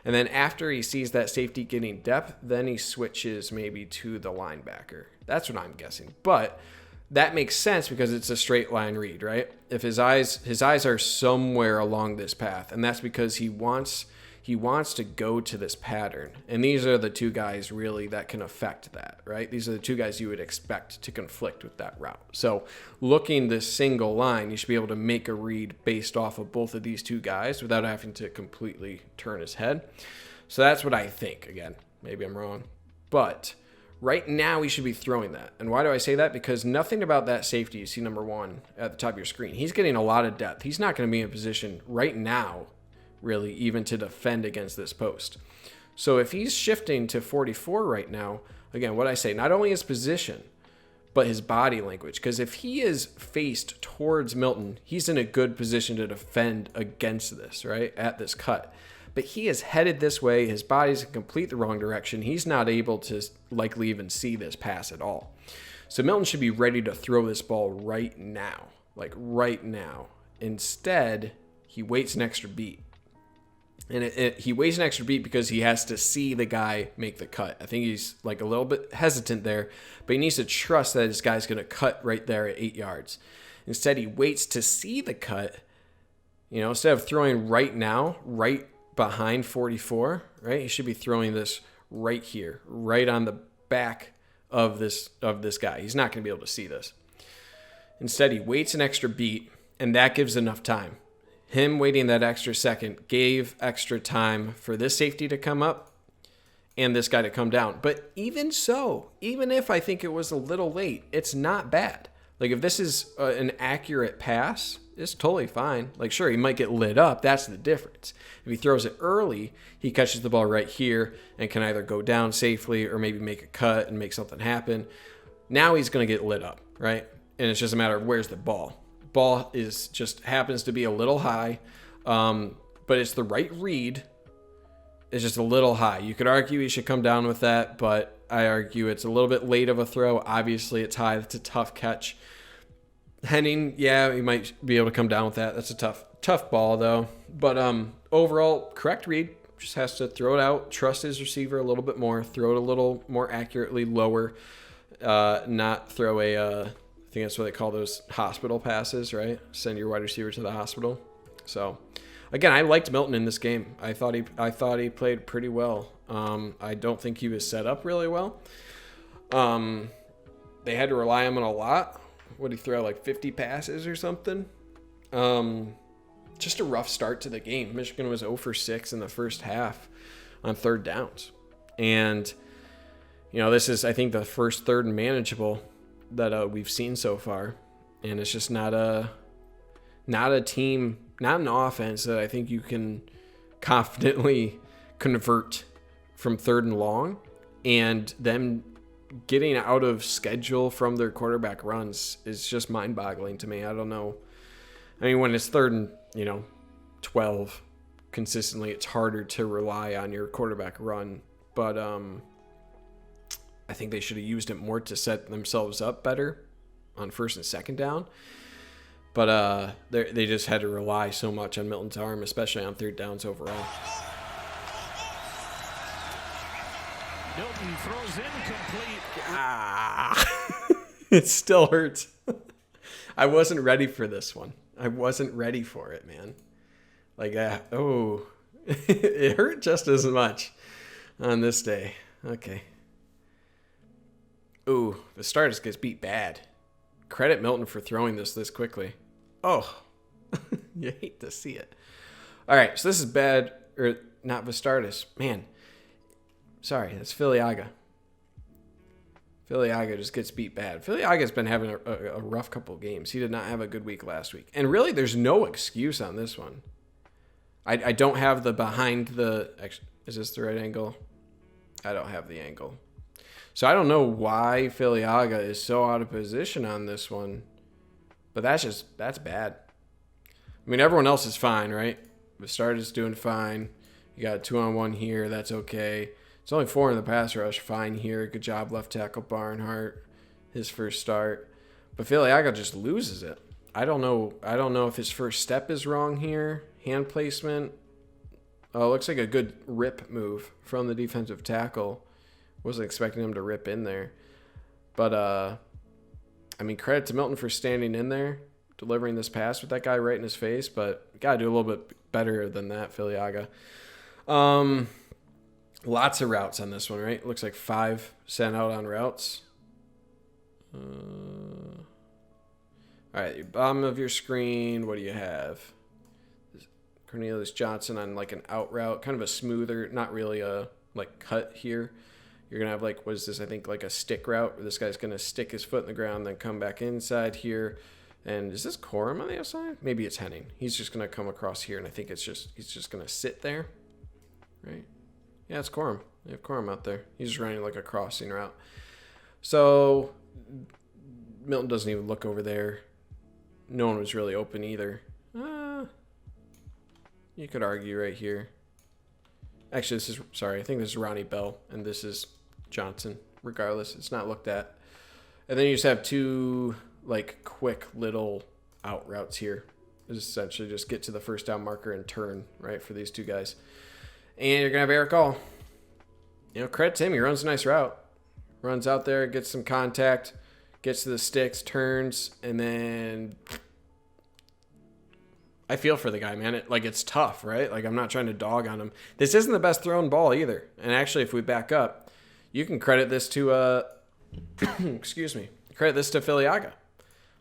And then after he sees that safety getting depth, then he switches maybe to the linebacker. That's what I'm guessing. But that makes sense because it's a straight line read, right? If his eyes are somewhere along this path, and that's because he wants to go to this pattern. And these are the two guys really that can affect that, right? These are the two guys you would expect to conflict with that route. So looking this single line, you should be able to make a read based off of both of these two guys without having to completely turn his head. So that's what I think. Again, maybe I'm wrong. But right now we should be throwing that. And why do I say that? Because nothing about that safety you see number 1 at the top of your screen. He's getting a lot of depth. He's not going to be in position right now really even to defend against this post. So if he's shifting to 44 right now, again, what I say, not only his position, but his body language. Because if he is faced towards Milton, he's in a good position to defend against this, right, at this cut. But he is headed this way. His body's in complete the wrong direction. He's not able to likely even see this pass at all. So Milton should be ready to throw this ball right now, like right now. Instead, he waits an extra beat. And he waits an extra beat because he has to see the guy make the cut. I think he's like a little bit hesitant there, but he needs to trust that this guy's going to cut right there at 8 yards. Instead, he waits to see the cut. Instead of throwing right now, right behind 44, right? He should be throwing this right here, right on the back of this guy. He's not going to be able to see this. Instead, he waits an extra beat, and that gives enough time. Him waiting that extra second gave extra time for this safety to come up and this guy to come down. But even so, even if I think it was a little late, it's not bad. Like if this is an accurate pass, it's totally fine. Like sure, he might get lit up. That's the difference. If he throws it early, he catches the ball right here and can either go down safely or maybe make a cut and make something happen. Now he's going to get lit up, right? And it's just a matter of where's the ball. Ball is just happens to be a little high, but it's the right read. It's just a little high. You could argue he should come down with that, but I argue it's a little bit late of a throw. Obviously, it's high. That's a tough catch. Henning, yeah, he might be able to come down with that. That's a tough ball, though. But overall, correct read. Just has to throw it out, trust his receiver a little bit more, throw it a little more accurately lower, not throw a... I think that's what they call those hospital passes, right? Send your wide receiver to the hospital. So, again, I liked Milton in this game. I thought he played pretty well. I don't think he was set up really well. They had to rely on him a lot. What did he throw, like 50 passes or something? Just a rough start to the game. Michigan was 0 for 6 in the first half on third downs. And, this is, I think, the first third and manageable that we've seen so far, and it's just not a team, not an offense that I think you can confidently convert from third and long, and them getting out of schedule from their quarterback runs is just mind-boggling to me. I don't know. I mean, when it's third and 12 consistently, it's harder to rely on your quarterback run, but I think they should have used it more to set themselves up better on first and second down. But they just had to rely so much on Milton's arm, especially on third downs overall. Milton throws incomplete. It still hurts. I wasn't ready for this one. I wasn't ready for it, man. Like, it hurt just as much on this day. Okay. Ooh, the Stardust gets beat bad. Credit Milton for throwing this quickly. Oh, you hate to see it. All right, so this is bad, or not Vistardis. Man, sorry, that's Filiaga. Filiaga just gets beat bad. Filiaga's been having a rough couple of games. He did not have a good week last week. And really, there's no excuse on this one. I don't have the behind the... Actually, is this the right angle? I don't have the angle. So I don't know why Filiaga is so out of position on this one. But that's bad. I mean, everyone else is fine, right? Bastard is doing fine. You got a 2-on-1 here. That's okay. It's only 4 in the pass rush. Fine here. Good job, left tackle Barnhart. His first start. But Filiaga just loses it. I don't know if his first step is wrong here. Hand placement. Oh, it looks like a good rip move from the defensive tackle. Wasn't expecting him to rip in there. But, I mean, credit to Milton for standing in there, delivering this pass with that guy right in his face. But got to do a little bit better than that, Filiaga. Lots of routes on this one, right? Looks like 5 sent out on routes. All right, bottom of your screen, what do you have? Cornelius Johnson on like an out route, kind of a smoother, not really a like cut here. You're going to have like, what is this? I think like a stick route where this guy's going to stick his foot in the ground, then come back inside here. And is this Corum on the outside? Maybe it's Henning. He's just going to come across here, and I think he's just going to sit there, right? Yeah, it's Corum. They have Corum out there. He's just running like a crossing route. So Milton doesn't even look over there. No one was really open either. You could argue right here. Actually, I think this is Ronnie Bell, and this is Johnson. Regardless, it's not looked at. And then you just have 2 like quick little out routes here. It's essentially just get to the first down marker and turn, right, for these 2 guys. And you're going to have Eric All. You know, credit to him. He runs a nice route. Runs out there, gets some contact, gets to the sticks, turns, and then I feel for the guy, man. It's tough, right? Like, I'm not trying to dog on him. This isn't the best thrown ball either. And actually, if we back up, you can credit this to, excuse me, credit this to Filiaga.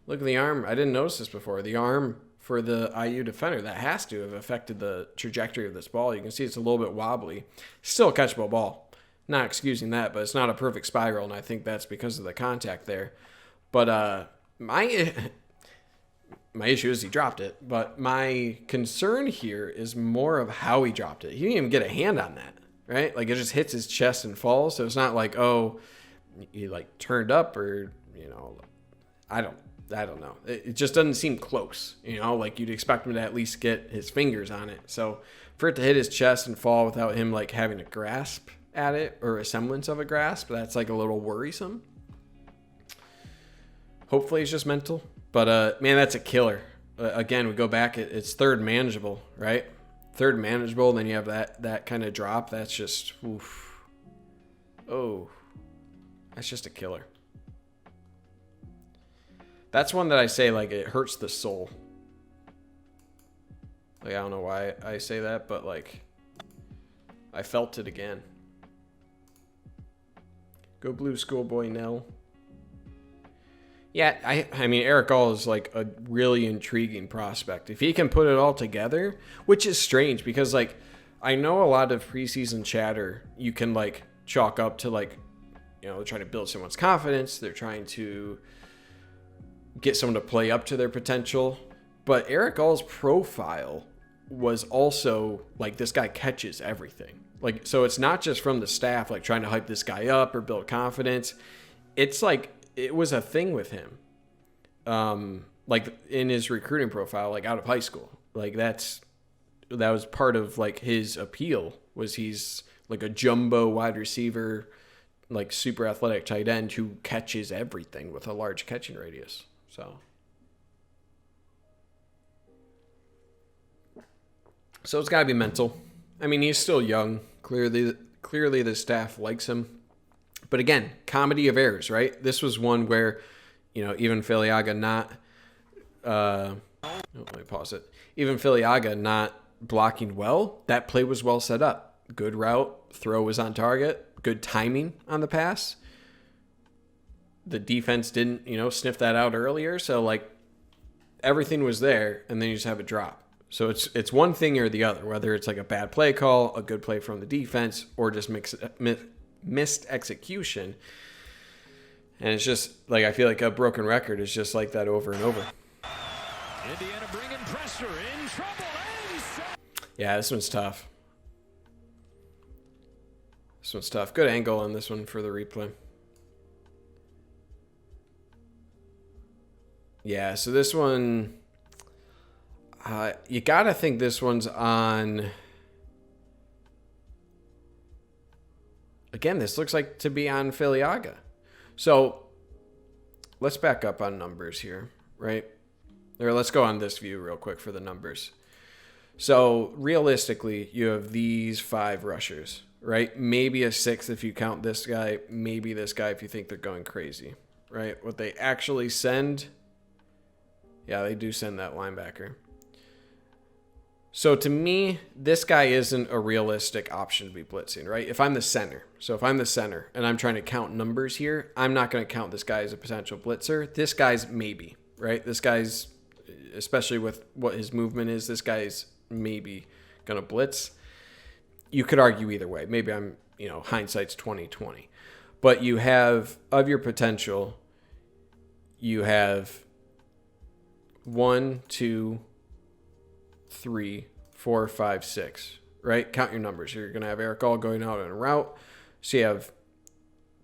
Look at the arm. I didn't notice this before. The arm for the IU defender, that has to have affected the trajectory of this ball. You can see it's a little bit wobbly. Still a catchable ball. Not excusing that, but it's not a perfect spiral, and I think that's because of the contact there. But my issue is he dropped it, but my concern here is more of how he dropped it. He didn't even get a hand on that, right? Like, it just hits his chest and falls, so it's not like, oh, he like turned up or, you know, I don't know. It just doesn't seem close, you know, like you'd expect him to at least get his fingers on it. So for it to hit his chest and fall without him like having a grasp at it or a semblance of a grasp, that's like a little worrisome. Hopefully it's just mental. But, man, that's a killer. Again, we go back. It's third manageable, right? Third manageable, and then you have that kind of drop. That's just, oof. Oh, that's just a killer. That's one that I say, like, it hurts the soul. Like, I don't know why I say that, but, like, I felt it again. Go Blue Schoolboy Nell. Yeah, I mean, Eric All is like a really intriguing prospect. If he can put it all together, which is strange because, like, I know a lot of preseason chatter you can, like, chalk up to, like, you know, they're trying to build someone's confidence. They're trying to get someone to play up to their potential. But Eric All's profile was also, like, this guy catches everything. Like, so it's not just from the staff, like, trying to hype this guy up or build confidence. It's like, it was a thing with him, like in his recruiting profile, like out of high school. Like that was part of like his appeal, was he's like a jumbo wide receiver, like super athletic tight end who catches everything with a large catching radius. So it's gotta be mental. I mean, he's still young. Clearly the staff likes him. But again, comedy of errors, right? This was one where, you know, even Filiaga not, let me pause it. Even Filiaga not blocking well, that play was well set up. Good route, throw was on target, good timing on the pass. The defense didn't, you know, sniff that out earlier. So, like, everything was there, and then you just have a drop. So it's one thing or the other, whether it's like a bad play call, a good play from the defense, or just missed execution. And it's just like, I feel like a broken record is just like that over and over. Indiana bringing pressure, in trouble. Yeah, this one's tough. This one's tough. Good angle on this one for the replay. Yeah, so this one, you got to think this one's on. Again, this looks like to be on Filiaga. So let's back up on numbers here, right? Or let's go on this view real quick for the numbers. So realistically, you have these 5 rushers, right? Maybe a 6th if you count this guy. Maybe this guy if you think they're going crazy, right? What they actually send, yeah, they do send that linebacker. So to me, this guy isn't a realistic option to be blitzing, right? If I'm the center, and I'm trying to count numbers here, I'm not going to count this guy as a potential blitzer. This guy's maybe, right? This guy's, especially with what his movement is, this guy's maybe going to blitz. You could argue either way. Maybe I'm, hindsight's 20/20. But you have, of your potential, you have 1, 2, 3, 4, 5, 6, right? Count your numbers. You're going to have Eric All going out on a route. So you have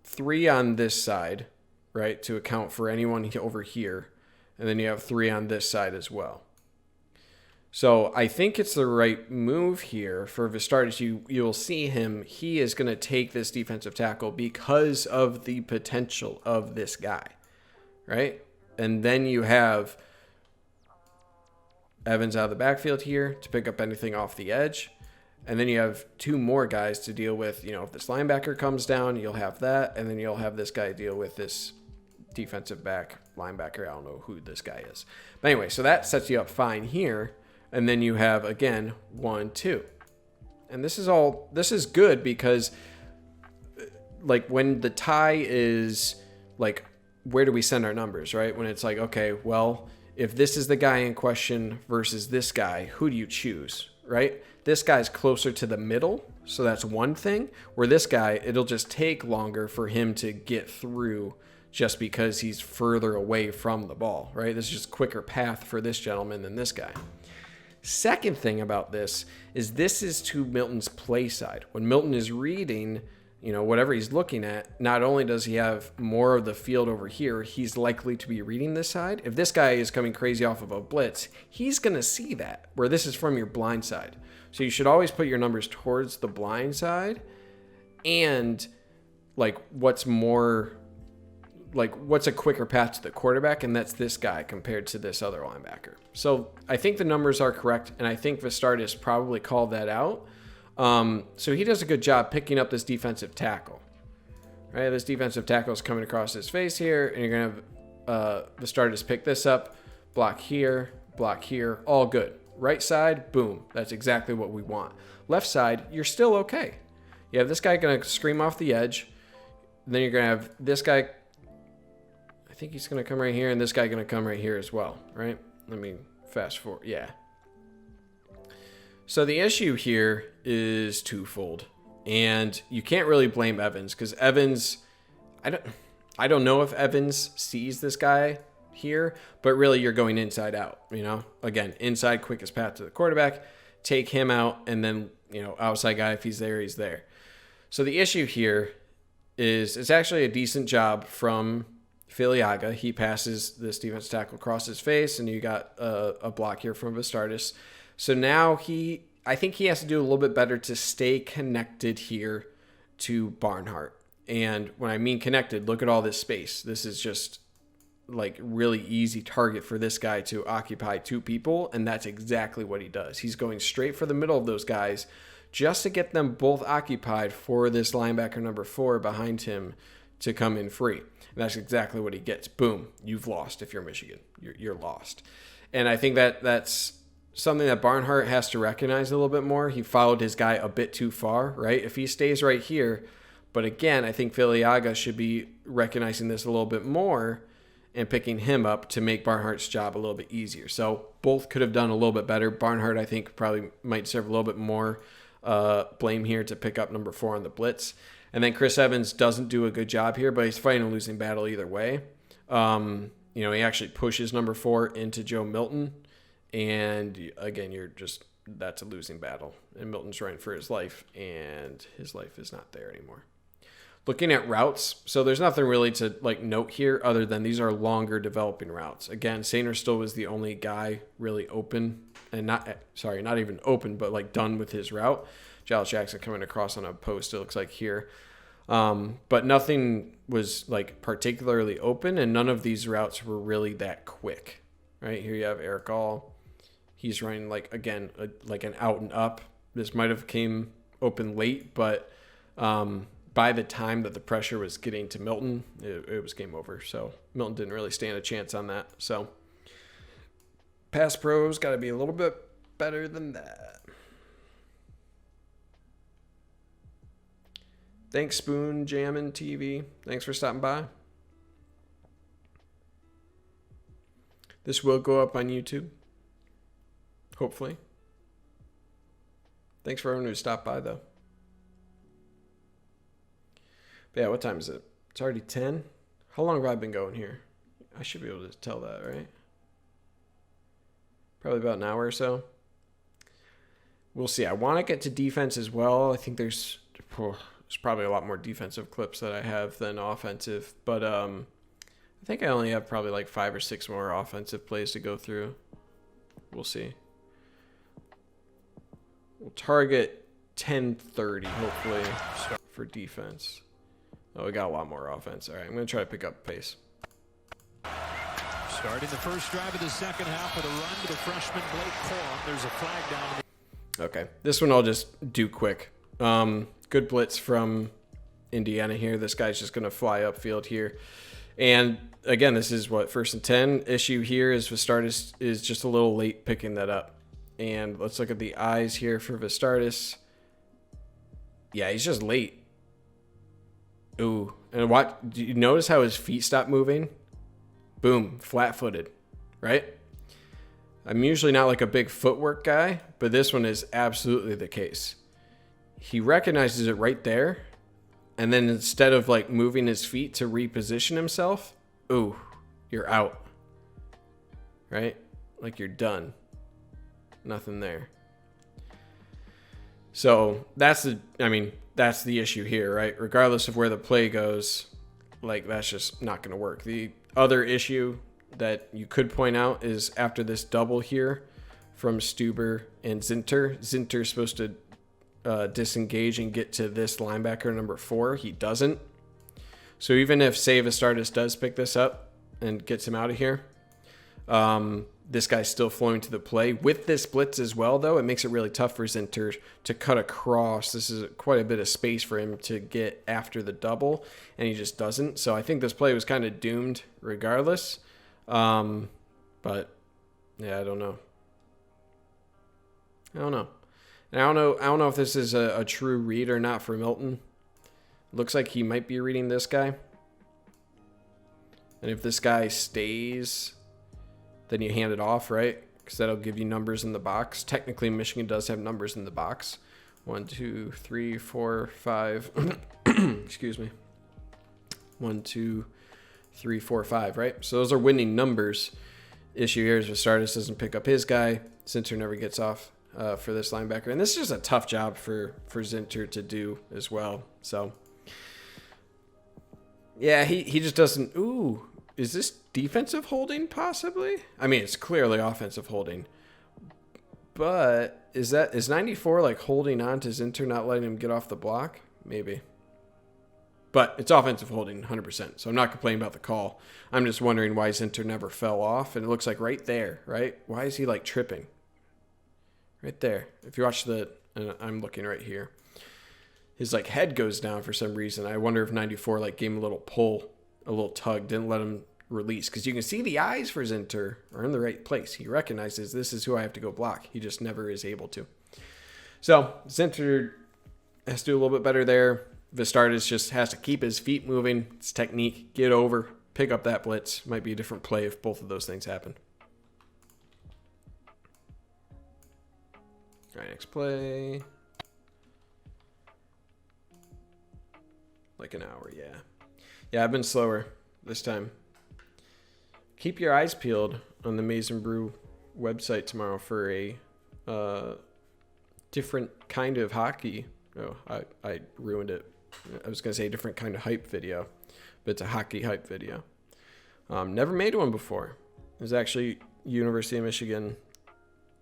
3 on this side, right, to account for anyone over here. And then you have 3 on this side as well. So I think it's the right move here for Vistardis. You'll see him. He is going to take this defensive tackle because of the potential of this guy, right? And then you have Evans out of the backfield here to pick up anything off the edge. And then you have 2 more guys to deal with. If this linebacker comes down, you'll have that. And then you'll have this guy deal with this defensive back linebacker. I don't know who this guy is. But anyway, so that sets you up fine here. And then you have, again, 1, 2. And this is good because, like, when the tie is, like, where do we send our numbers, right? When it's like, okay, well, if this is the guy in question versus this guy, who do you choose, right? This guy's closer to the middle, so that's one thing. Where this guy, it'll just take longer for him to get through just because he's further away from the ball, right? This is just a quicker path for this gentleman than this guy. Second thing about this is to Milton's play side. When Milton is reading, whatever he's looking at, not only does he have more of the field over here, he's likely to be reading this side. If this guy is coming crazy off of a blitz, he's going to see that, where this is from your blind side. So you should always put your numbers towards the blind side. And, what's a quicker path to the quarterback, and that's this guy compared to this other linebacker. So I think the numbers are correct, and I think Vistardis probably called that out. So he does a good job picking up this defensive tackle. Right, this defensive tackle is coming across his face here, and you're going to have Vistardis pick this up, block here, all good. Right side, boom, that's exactly what we want. Left side, you're still okay. You have this guy going to scream off the edge, and then you're going to have this guy, I think he's going to come right here, and this guy going to come right here as well, right? Let me fast forward. Yeah. So the issue here is twofold, and you can't really blame Evans because Evans, I don't know if Evans sees this guy here, but really you're going inside out, again, inside, quickest path to the quarterback, take him out, and then, outside guy, if he's there, he's there. So the issue here is it's actually a decent job from Filiaga. He passes this defense tackle across his face, and you got a block here from Vistardis. So now I think he has to do a little bit better to stay connected here to Barnhart. And when I mean connected, look at all this space. This is just really easy target for this guy to occupy 2 people, and that's exactly what he does. He's going straight for the middle of those guys just to get them both occupied for this linebacker number 4 behind him to come in free. And that's exactly what he gets. Boom, you've lost if you're Michigan. You're lost. And I think that's something that Barnhart has to recognize a little bit more. He followed his guy a bit too far, right? If he stays right here, but again, I think Filiaga should be recognizing this a little bit more and picking him up to make Barnhart's job a little bit easier. So both could have done a little bit better. Barnhart, I think, probably might deserve a little bit more blame here to pick up number 4 on the blitz. And then Chris Evans doesn't do a good job here, but he's fighting a losing battle either way. He actually pushes number 4 into Joe Milton. And again, you're just that's a losing battle. And Milton's running for his life, and his life is not there anymore. Looking at routes, so there's nothing really to like note here other than these are longer developing routes. Again, Sainristil was the only guy really open, and not even open, but like done with his route. Giles Jackson coming across on a post, it looks like here. But nothing was like particularly open, and none of these routes were really that quick. Right here you have Eric All. He's running like, again, like an out and up. This might have came open late, but by the time that the pressure was getting to Milton, it was game over. So Milton didn't really stand a chance on that. So Pass Pro's got to be a little bit better than that. Thanks, Spoon Jammin' TV. Thanks for stopping by. This will go up on YouTube. Hopefully. Thanks for everyone who stopped by, though. But yeah, what time is it? It's already 10. How long have I been going here? I should be able to tell that, right? Probably about an hour or so. We'll see. I want to get to defense as well. I think there's probably a lot more defensive clips that I have than offensive. But I think I only have probably like 5 or 6 more offensive plays to go through. We'll see. We'll target 10:30, hopefully, for defense. Oh, we got a lot more offense. All right, I'm going to try to pick up pace. Starting the first drive of the second half with a run to the freshman Blake Corum. There's a flag down. Okay, this one I'll just do quick. Good blitz from Indiana here. This guy's just going to fly upfield here. And again, this is what, 1st and 10. Issue here is Vistardis is just a little late picking that up. And let's look at the eyes here for Vistardis. Yeah, he's just late. Ooh. And what? Do you notice how his feet stop moving? Boom. Flat-footed. Right? I'm usually not like a big footwork guy, but this one is absolutely the case. He recognizes it right there. And then instead of like moving his feet to reposition himself, ooh, you're out. Right? Like you're done. Nothing there. So that's the issue here, right? Regardless of where the play goes, like that's just not going to work. The other issue that you could point out is after this double here from Stuber and Zinter. Zinter's supposed to disengage and get to this linebacker number 4. He doesn't. So even if Vistardis does pick this up and gets him out of here, this guy's still flowing to the play. With this blitz as well, though, it makes it really tough for Zinter to cut across. This is quite a bit of space for him to get after the double, and he just doesn't. So I think this play was kind of doomed regardless. But, yeah, I don't know. And I don't know if this is a true read or not for Milton. Looks like he might be reading this guy. And if this guy stays, then you hand it off, right? Because that'll give you numbers in the box. Technically, Michigan does have numbers in the box. 1, 2, 3, 4, 5. Excuse me. 1, 2, 3, 4, 5, right? So those are winning numbers. Issue here is Vistardis doesn't pick up his guy. Zinter never gets off for this linebacker. And this is just a tough job for Zinter to do as well. So, yeah, he just doesn't... Ooh, is this defensive holding possibly? I mean, it's clearly offensive holding. But is 94 like holding on to Zinter, not letting him get off the block? Maybe. But it's offensive holding 100%. So I'm not complaining about the call. I'm just wondering why Zinter never fell off. And it looks like right there, right? Why is he like tripping? Right there. If you watch I'm looking right here. His like head goes down for some reason. I wonder if 94 like gave him a little pull, a little tug, didn't let him release. Because you can see the eyes for Zinter are in the right place. He recognizes this is who I have to go block. He just never is able to. So Zinter has to do a little bit better there. Vistardis just has to keep his feet moving. It's technique. Get over. Pick up that blitz. Might be a different play if both of those things happen. All right, next play. Like an hour, yeah. Yeah, I've been slower this time. Keep your eyes peeled on the Maize and Brew website tomorrow for a different kind of hockey. Oh, I ruined it. I was going to say different kind of hype video, but it's a hockey hype video. Never made one before. It was actually University of Michigan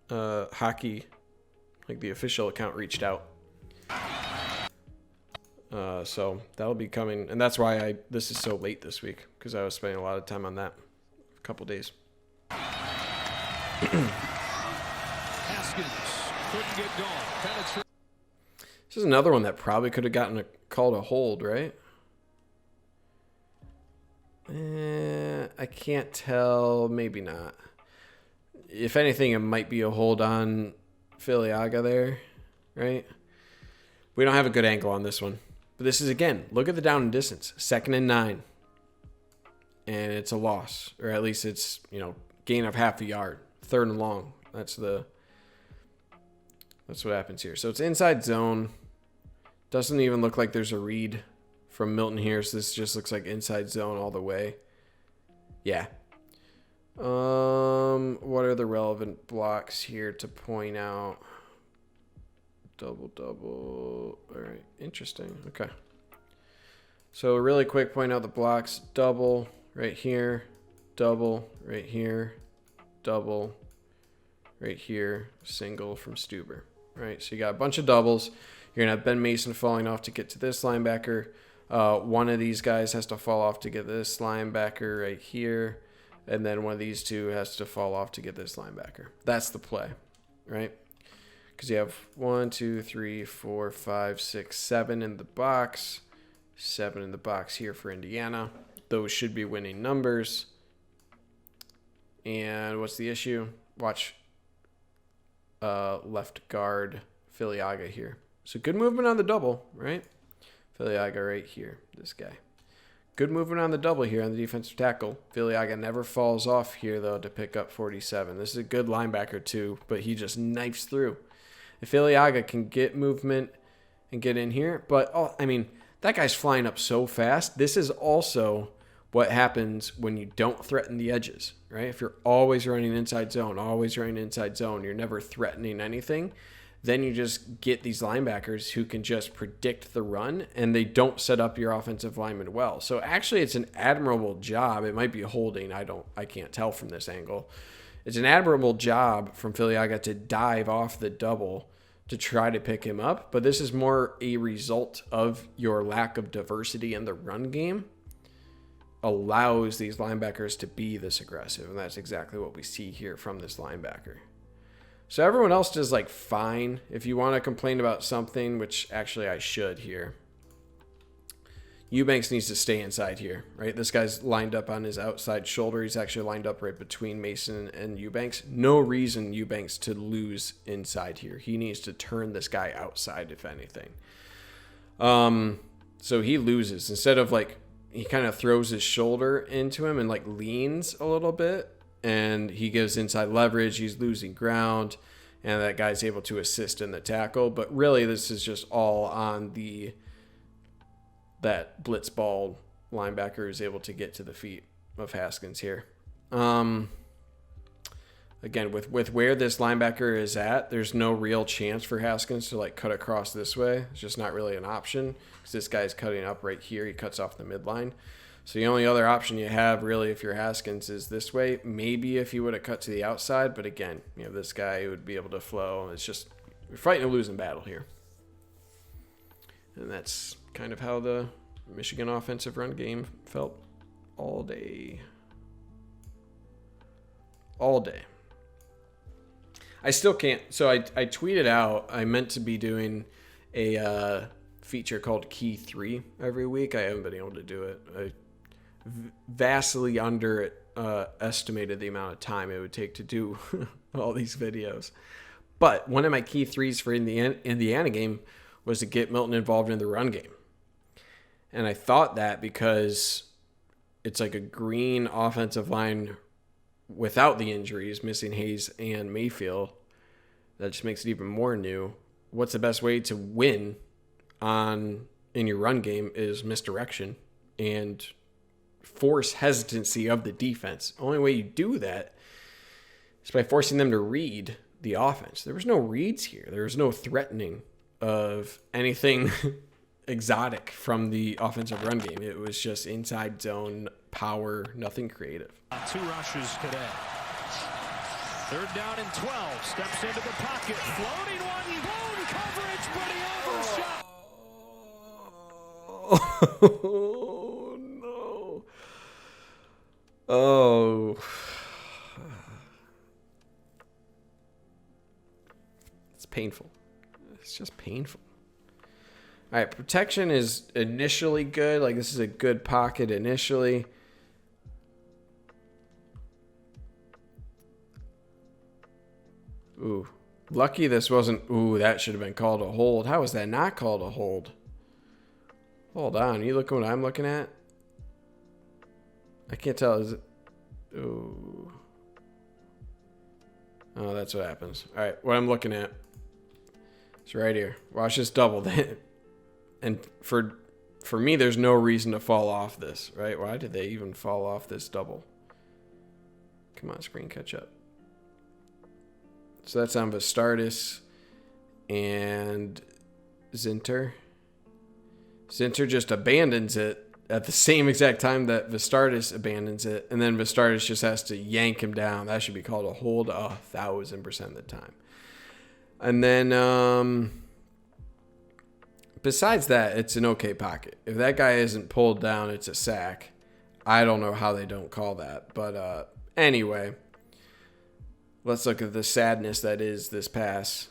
hockey, like the official account reached out. So that'll be coming, and that's why this is so late this week, because I was spending a lot of time on that a couple days. Haskins couldn't get going. This is another one that probably could have gotten called a hold, right? I can't tell. Maybe not. If anything, it might be a hold on Filiaga there, right? We don't have a good angle on this one. But this is, again, look at the down and distance. 2nd and 9. And it's a loss. Or at least it's, gain of half a yard. 3rd and long. That's what happens here. So it's inside zone. Doesn't even look like there's a read from Milton here. So this just looks like inside zone all the way. Yeah. What are the relevant blocks here to point out? Double. All right. Interesting. Okay. So really quick, point out the blocks. Double right here. Double right here. Double right here. Single from Stuber. Right. So you got a bunch of doubles. You're going to have Ben Mason falling off to get to this linebacker. One of these guys has to fall off to get this linebacker right here. And then one of these two has to fall off to get this linebacker. That's the play, right? Because you have 1, 2, 3, 4, 5, 6, 7 in the box. 7 in the box here for Indiana. Those should be winning numbers. And what's the issue? Watch left guard Filiaga here. So good movement on the double, right? Filiaga right here, this guy. Good movement on the double here on the defensive tackle. Filiaga never falls off here, though, to pick up 47. This is a good linebacker, too, but he just knifes through. If Filiaga can get movement and get in here, but, that guy's flying up so fast. This is also what happens when you don't threaten the edges, right? If you're always running inside zone, you're never threatening anything, then you just get these linebackers who can just predict the run, and they don't set up your offensive lineman well. So actually, it's an admirable job. It might be holding. I can't tell from this angle. It's an admirable job from Filiaga to dive off the double to try to pick him up, but this is more a result of your lack of diversity in the run game allows these linebackers to be this aggressive, and that's exactly what we see here from this linebacker. So everyone else does fine. If you want to complain about something, which actually I should here, Eubanks needs to stay inside here, right? This guy's lined up on his outside shoulder. He's actually lined up right between Mason and Eubanks. No reason Eubanks to lose inside here. He needs to turn this guy outside, if anything. So he loses. Instead of he kind of throws his shoulder into him and leans a little bit, and he gives inside leverage. He's losing ground, and that guy's able to assist in the tackle. But really, this is just all on that blitz ball linebacker is able to get to the feet of Haskins here. Again, with where this linebacker is at, there's no real chance for Haskins to cut across this way. It's just not really an option because this guy's cutting up right here. He cuts off the midline. So the only other option you have really if you're Haskins is this way. Maybe if he would have cut to the outside, but again, this guy would be able to flow. It's just, we're fighting a losing battle here. And that's kind of how the Michigan offensive run game felt all day. All day. I still can't. So I tweeted out, I meant to be doing a feature called Key 3 every week. I haven't been able to do it. I vastly underestimated the amount of time it would take to do all these videos. But one of my key threes for the Indiana game was to get Milton involved in the run game. And I thought that because it's a green offensive line without the injuries, missing Hayes and Mayfield, that just makes it even more new. What's the best way to win in your run game is misdirection and force hesitancy of the defense. Only way you do that is by forcing them to read the offense. There was no reads here. There was no threatening of anything exotic from the offensive run game. It was just inside zone power, nothing creative. 2 rushes today. 3rd down and 12. Steps into the pocket. Floating one. Blown coverage, but he overshot. Oh, no. Oh. It's painful. It's just painful. All right, protection is initially good. Like, this is a good pocket initially. Ooh. Lucky this wasn't... Ooh, that should have been called a hold. How is that not called a hold? Hold on. You looking what I'm looking at? I can't tell. Is it... Ooh. Oh, that's what happens. All right, what I'm looking at. It's right here. Watch this double. And for me, there's no reason to fall off this, right? Why did they even fall off this double? Come on, screen, catch up. So that's on Vistardis and Zinter. Zinter just abandons it at the same exact time that Vistardis abandons it, and then Vistardis just has to yank him down. That should be called a hold 1,000% of the time. And then besides that, it's an okay pocket. If that guy isn't pulled down, it's a sack. I don't know how they don't call that. But anyway, let's look at the sadness that is this pass.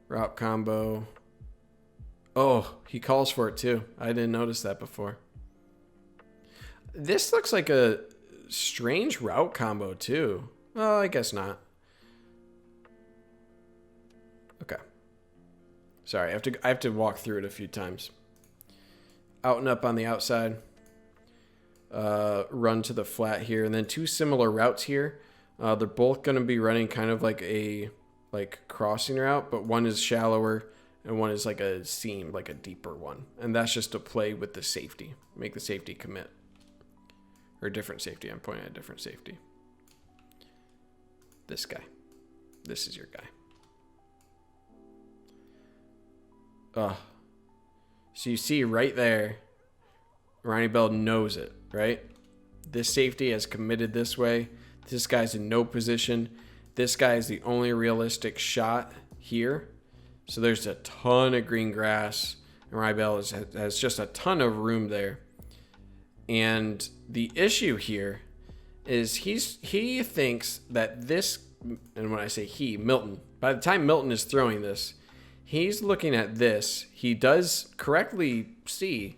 Route combo. Oh, he calls for it too. I didn't notice that before. This looks like a strange route combo too. Oh, I guess not. Okay. Sorry, I have to walk through it a few times. Out and up on the outside. Run to the flat here, and then 2 similar routes here. They're both going to be running kind of like a crossing route, but one is shallower and one is like a seam, like a deeper one. And that's just to play with the safety, make the safety commit. Or a different safety. I'm pointing at a different safety. This guy. This is your guy. So you see right there, Ronnie Bell knows it, right? This safety has committed this way. This guy's in no position. This guy is the only realistic shot here. So there's a ton of green grass, and Ronnie Bell has just a ton of room there. And the issue here is he thinks that this, and when I say he, Milton, by the time Milton is throwing this, he's looking at this. He does correctly see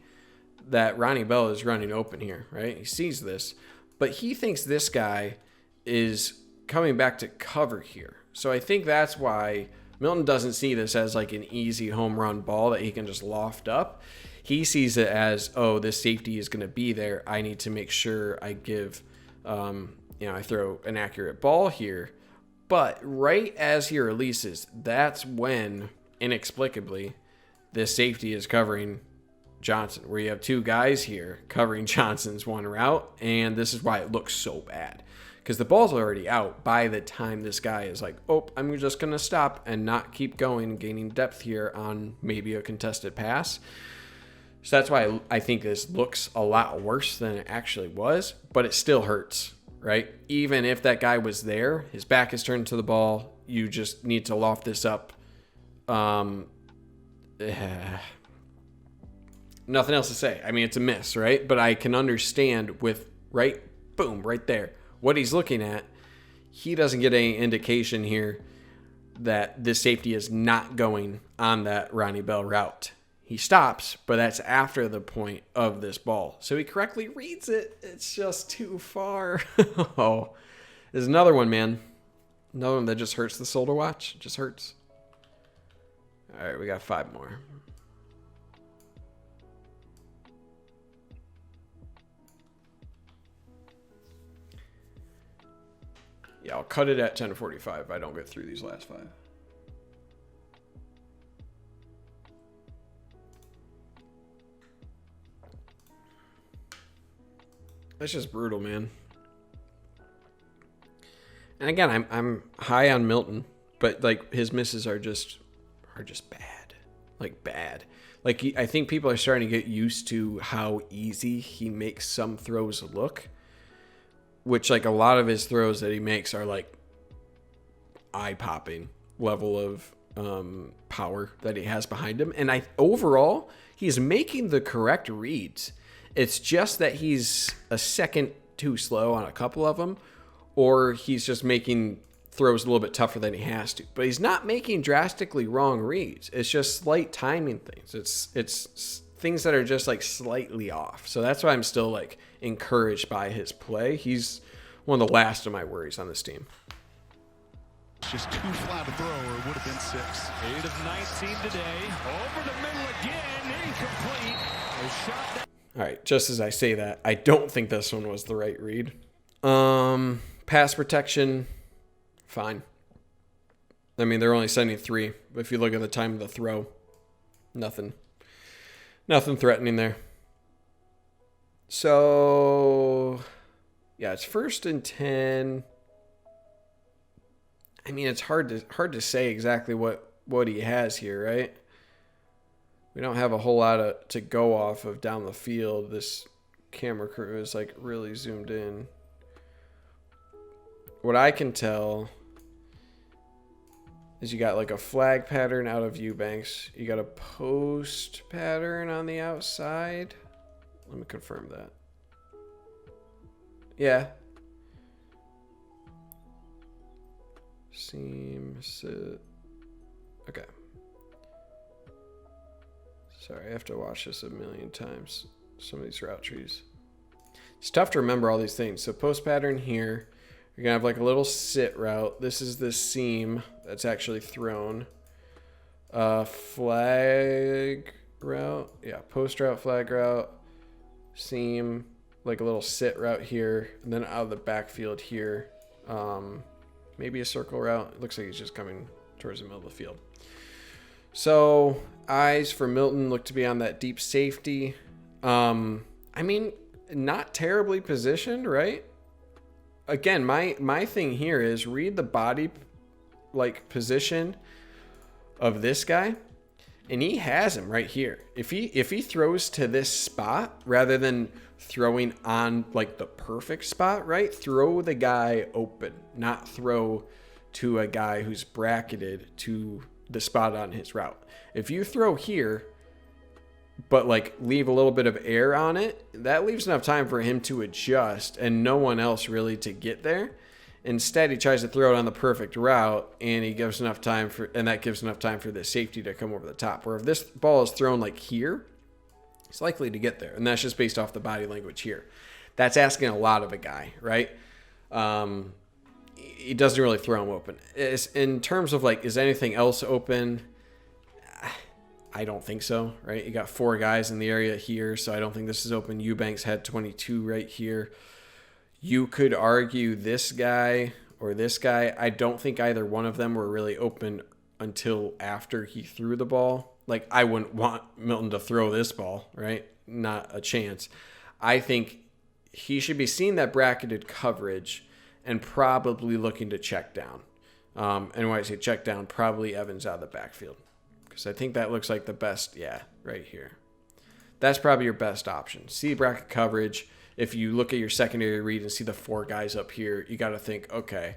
that Ronnie Bell is running open here, right? He sees this, but he thinks this guy is coming back to cover here. So I think that's why Milton doesn't see this as like an easy home run ball that he can just loft up. He sees it as, oh, this safety is going to be there. I need to make sure I give, I throw an accurate ball here. But right as he releases, that's when, inexplicably, this safety is covering Johnson, where you have 2 guys here covering Johnson's one route, and this is why it looks so bad. Because the ball's already out by the time this guy is like, oh, I'm just going to stop and not keep going, gaining depth here on maybe a contested pass. So that's why I think this looks a lot worse than it actually was, but it still hurts, right? Even if that guy was there, his back is turned to the ball, you just need to loft this up. Nothing else to say. I mean, it's a miss, right? But I can understand with right there, what he's looking at. He doesn't get any indication here that this safety is not going on that Ronnie Bell route. He stops, but that's after the point of this ball. So he correctly reads it. It's just too far. Oh, there's another one, man. Another one that just hurts the soul to watch. It just hurts. All right, we got 5 more. Yeah, I'll cut it at 10:45 if I don't get through these last 5. That's just brutal, man. And again, I'm high on Milton, but like his misses are just bad, like bad. Like I think people are starting to get used to how easy he makes some throws look, which like a lot of his throws that he makes are like eye-popping level of power that he has behind him. And overall, he's making the correct reads. It's just that he's a second too slow on a couple of them, or he's just making throws a little bit tougher than he has to. But he's not making drastically wrong reads. It's just slight timing things. It's things that are just like slightly off. So that's why I'm still like encouraged by his play. He's one of the last of my worries on this team. Just too flat to throw, or it would have been 6. 8 of 19 today. Over the middle again. Incomplete. A shot that. All right, just as I say that, I don't think this one was the right read. Pass protection, fine. I mean, they're only sending 3. But if you look at the time of the throw, nothing threatening there. So, yeah, it's 1st and 10. I mean, it's hard to say exactly what he has here, right? We don't have a whole lot to go off of down the field. This camera crew is like really zoomed in. What I can tell is you got like a flag pattern out of Eubanks. You got a post pattern on the outside. Let me confirm that. Yeah. Seam, sit. Okay. Sorry, I have to watch this a million times. Some of these route trees. It's tough to remember all these things. So post pattern here. You're going to have like a little sit route. This is the seam that's actually thrown. Flag route. Yeah, post route, flag route. Seam. Like a little sit route here. And then out of the backfield here. Maybe a circle route. It looks like he's just coming towards the middle of the field. So eyes for Milton look to be on that deep safety. I mean, not terribly positioned, right? Again, my thing here is read the body like position of this guy, and he has him right here. If he throws to this spot rather than throwing on like the perfect spot, right? Throw the guy open, not throw to a guy who's bracketed to the spot on his route. If you throw here, but like leave a little bit of air on it, that leaves enough time for him to adjust and no one else really to get there. Instead, he tries to throw it on the perfect route, and he gives enough time that gives enough time for the safety to come over the top. Where if this ball is thrown like here, it's likely to get there, and that's just based off the body language here. That's asking a lot of a guy, right? He doesn't really throw him open. In terms of like, is anything else open? I don't think so, right? You got 4 guys in the area here, so I don't think this is open. Eubanks had 22 right here. You could argue this guy or this guy. I don't think either one of them were really open until after he threw the ball. Like, I wouldn't want Milton to throw this ball, right? Not a chance. I think he should be seeing that bracketed coverage and probably looking to check down. And when I say check down, probably Evans out of the backfield. Because I think that looks like the best, right here. That's probably your best option. See bracket coverage. If you look at your secondary read and see the 4 guys up here, you got to think, okay,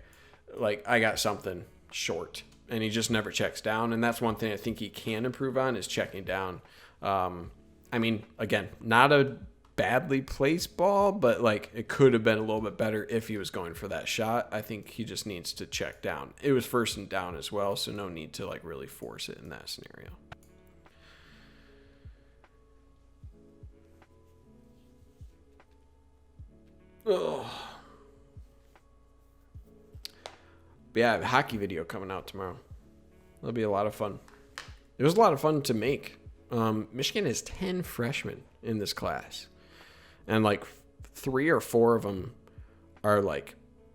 like I got something short. And he just never checks down. And that's one thing I think he can improve on is checking down. I mean, again, not a badly placed ball, but like it could have been a little bit better if he was going for that shot. I think he just needs to check down. It was 1st and down as well, so no need to like really force it in that scenario. Oh. But yeah, I have a hockey video coming out tomorrow. That'll be a lot of fun. It was a lot of fun to make. Michigan has 10 freshmen in this class. And like 3 or 4 of them are like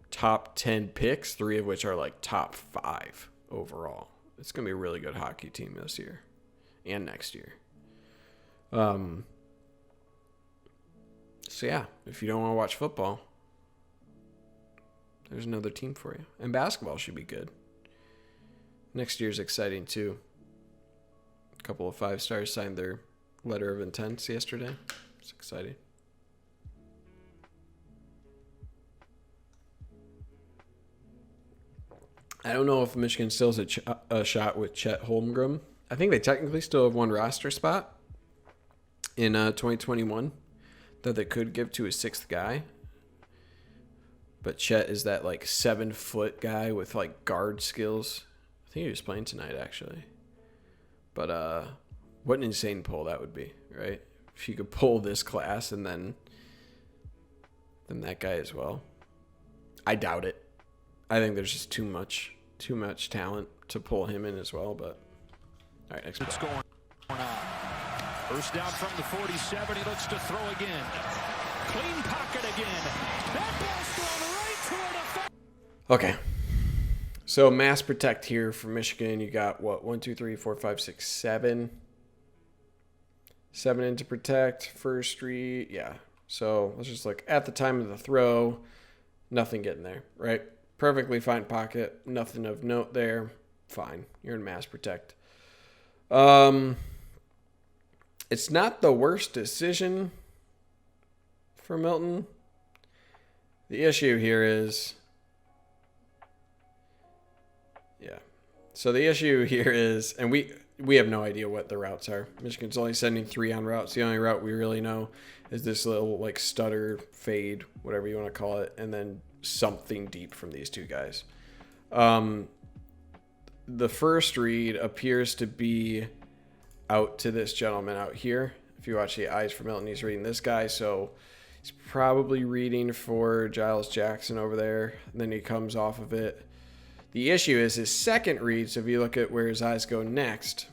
top 10 picks, 3 of which are like top 5 overall. It's going to be a really good hockey team this year and next year. So yeah, if you don't want to watch football, There's another team for you. And basketball should be good. Next year's exciting too. A couple of 5-stars signed their letter of intent yesterday. It's exciting. I don't know if Michigan still has a shot with Chet Holmgren. I think they technically still have one roster spot in 2021 that they could give to a 6th guy. But Chet is that like 7-foot guy with like guard skills. I think he was playing tonight actually. But what an insane pull that would be, right? If you could pull this class and then that guy as well. I doubt it. I think there's just too much talent to pull him in as well. But all right, next play. It's going on. First down from the 47. He looks to throw again. Clean pocket again. That ball's thrown right to a defense. Okay. So mass protect here for Michigan. You got what? 1, 2, 3, 4, 5, 6, 7. 7 in to protect. First read. Yeah. So let's just look at the time of the throw. Nothing getting there, right? Perfectly fine pocket. Nothing of note there. Fine. You're in mass protect. It's not the worst decision for Milton. The issue here is... Yeah. So the issue here is... And we have no idea what the routes are. Michigan's only sending 3 on routes. The only route we really know is this little like stutter, fade, whatever you want to call it, and then something deep from these 2 guys. The first read appears to be out to this gentleman out here. If you watch the eyes for Milton, he's reading this guy, so he's probably reading for Giles Jackson over there. And then he comes off of it. The issue is his second read, so if you look at where his eyes go next,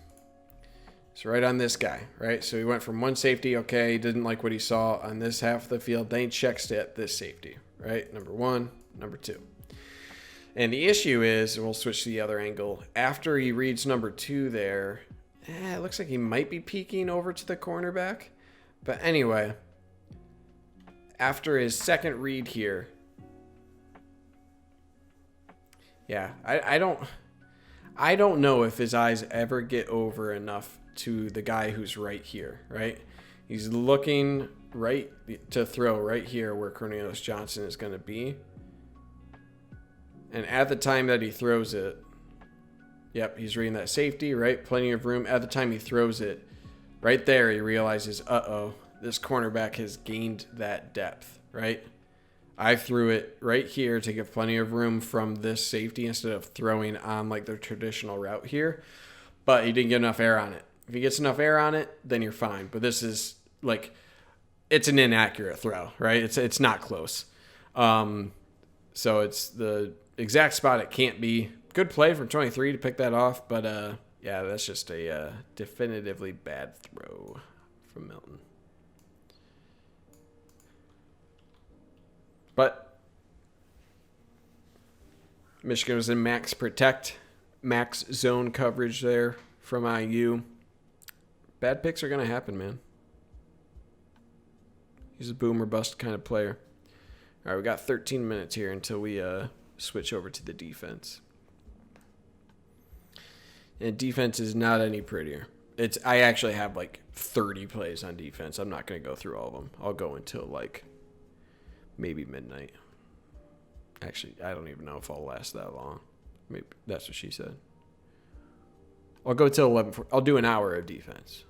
it's right on this guy, right? So he went from one safety, okay, he didn't like what he saw on this half of the field, then he checks at this safety, right? Number 1, number 2. And the issue is, and we'll switch to the other angle, after he reads number 2 there, it looks like he might be peeking over to the cornerback. But anyway, after his second read here, yeah, I don't know if his eyes ever get over enough to the guy who's right here, right? He's looking right to throw right here where Cornelius Johnson is going to be. And at the time that he throws it, yep, he's reading that safety, right? Plenty of room. At the time he throws it, right there he realizes, uh-oh, this cornerback has gained that depth, right? I threw it right here to give plenty of room from this safety instead of throwing on like the traditional route here. But he didn't get enough air on it. If he gets enough air on it, then you're fine. But this is like, it's an inaccurate throw, right? It's not close. So it's the exact spot it can't be. Good play from 23 to pick that off. But yeah, that's just a definitively bad throw from Milton. But Michigan was in max protect, max zone coverage there from IU. Bad picks are going to happen, man. He's a boom or bust kind of player. All right, we got 13 minutes here until we switch over to the defense. And defense is not any prettier. I actually have like 30 plays on defense. I'm not going to go through all of them. I'll go until like maybe midnight. Actually, I don't even know if I'll last that long. Maybe that's what she said. I'll go till 11. I'll do an hour of defense.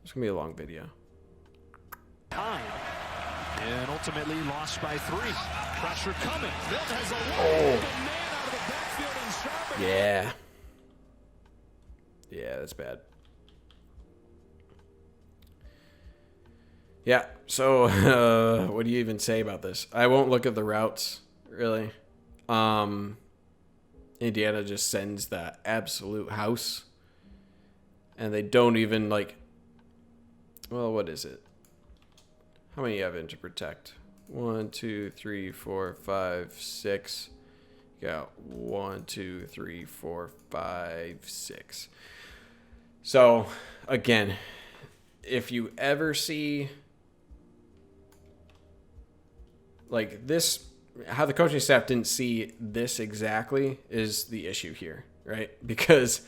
It's going to be a long video. Time. And ultimately lost by 3. Pressure coming. Milt has a man out of the backfield and Sharp. Yeah. Yeah, that's bad. Yeah, so what do you even say about this? I won't look at the routes, really. Indiana just sends that absolute house. And they don't even, like... Well, what is it? How many you have in to protect? 1, 2, 3, 4, 5, 6. You got 1, 2, 3, 4, 5, 6. So, again, if you ever see... like this, how the coaching staff didn't see this exactly is the issue here, right? Because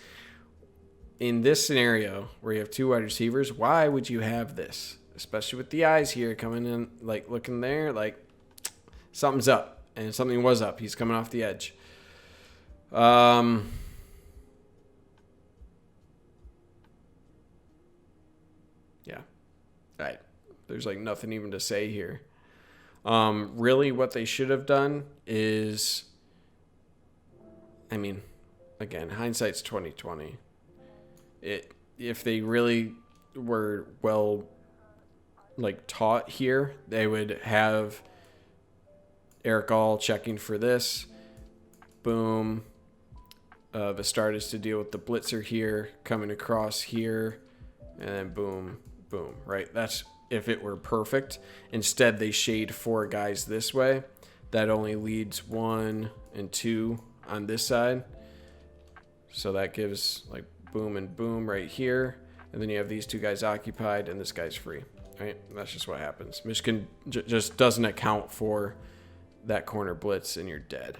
in this scenario where you have two wide receivers, why would you have this? Especially with the eyes here coming in, like looking there, like something's up, and something was up. He's coming off the edge. Yeah. Right. There's like nothing even to say here. Really what they should have done is, I mean, again, hindsight's 2020. If they really were well like taught here, they would have Eric All checking for this. Boom. Vistardis to deal with the blitzer here, coming across here, and then boom, boom, right? That's if it were perfect. Instead, they shade 4 guys this way. That only leads 1 and 2 on this side. So that gives like boom and boom right here. And then you have these 2 guys occupied and this guy's free, right? And that's just what happens. Michigan just doesn't account for that corner blitz and you're dead.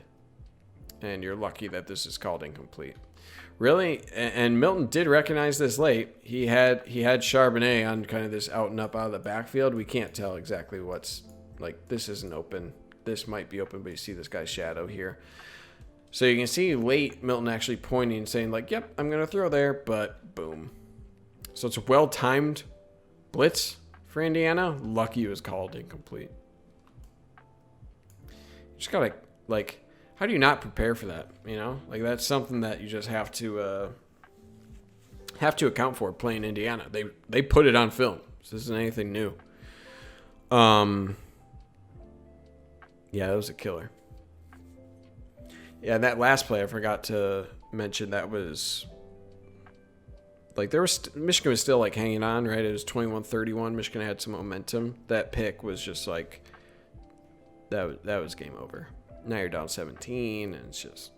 And you're lucky that this is called incomplete. Really, and Milton did recognize this late. He had Charbonnet on kind of this out and up out of the backfield. We can't tell exactly what's, like, this isn't open. This might be open, but you see this guy's shadow here. So you can see late Milton actually pointing and saying, like, yep, I'm going to throw there, but boom. So it's a well-timed blitz for Indiana. Lucky it was called incomplete. You just got to, like, how do you not prepare for that? You know, like that's something that you just have to account for playing Indiana. They put it on film. So this isn't anything new. Yeah, that was a killer. Yeah, that last play I forgot to mention. That was like Michigan was still like hanging on, right? It was 21-31. Michigan had some momentum. That pick was just like that was game over. Now you're down 17, and it's just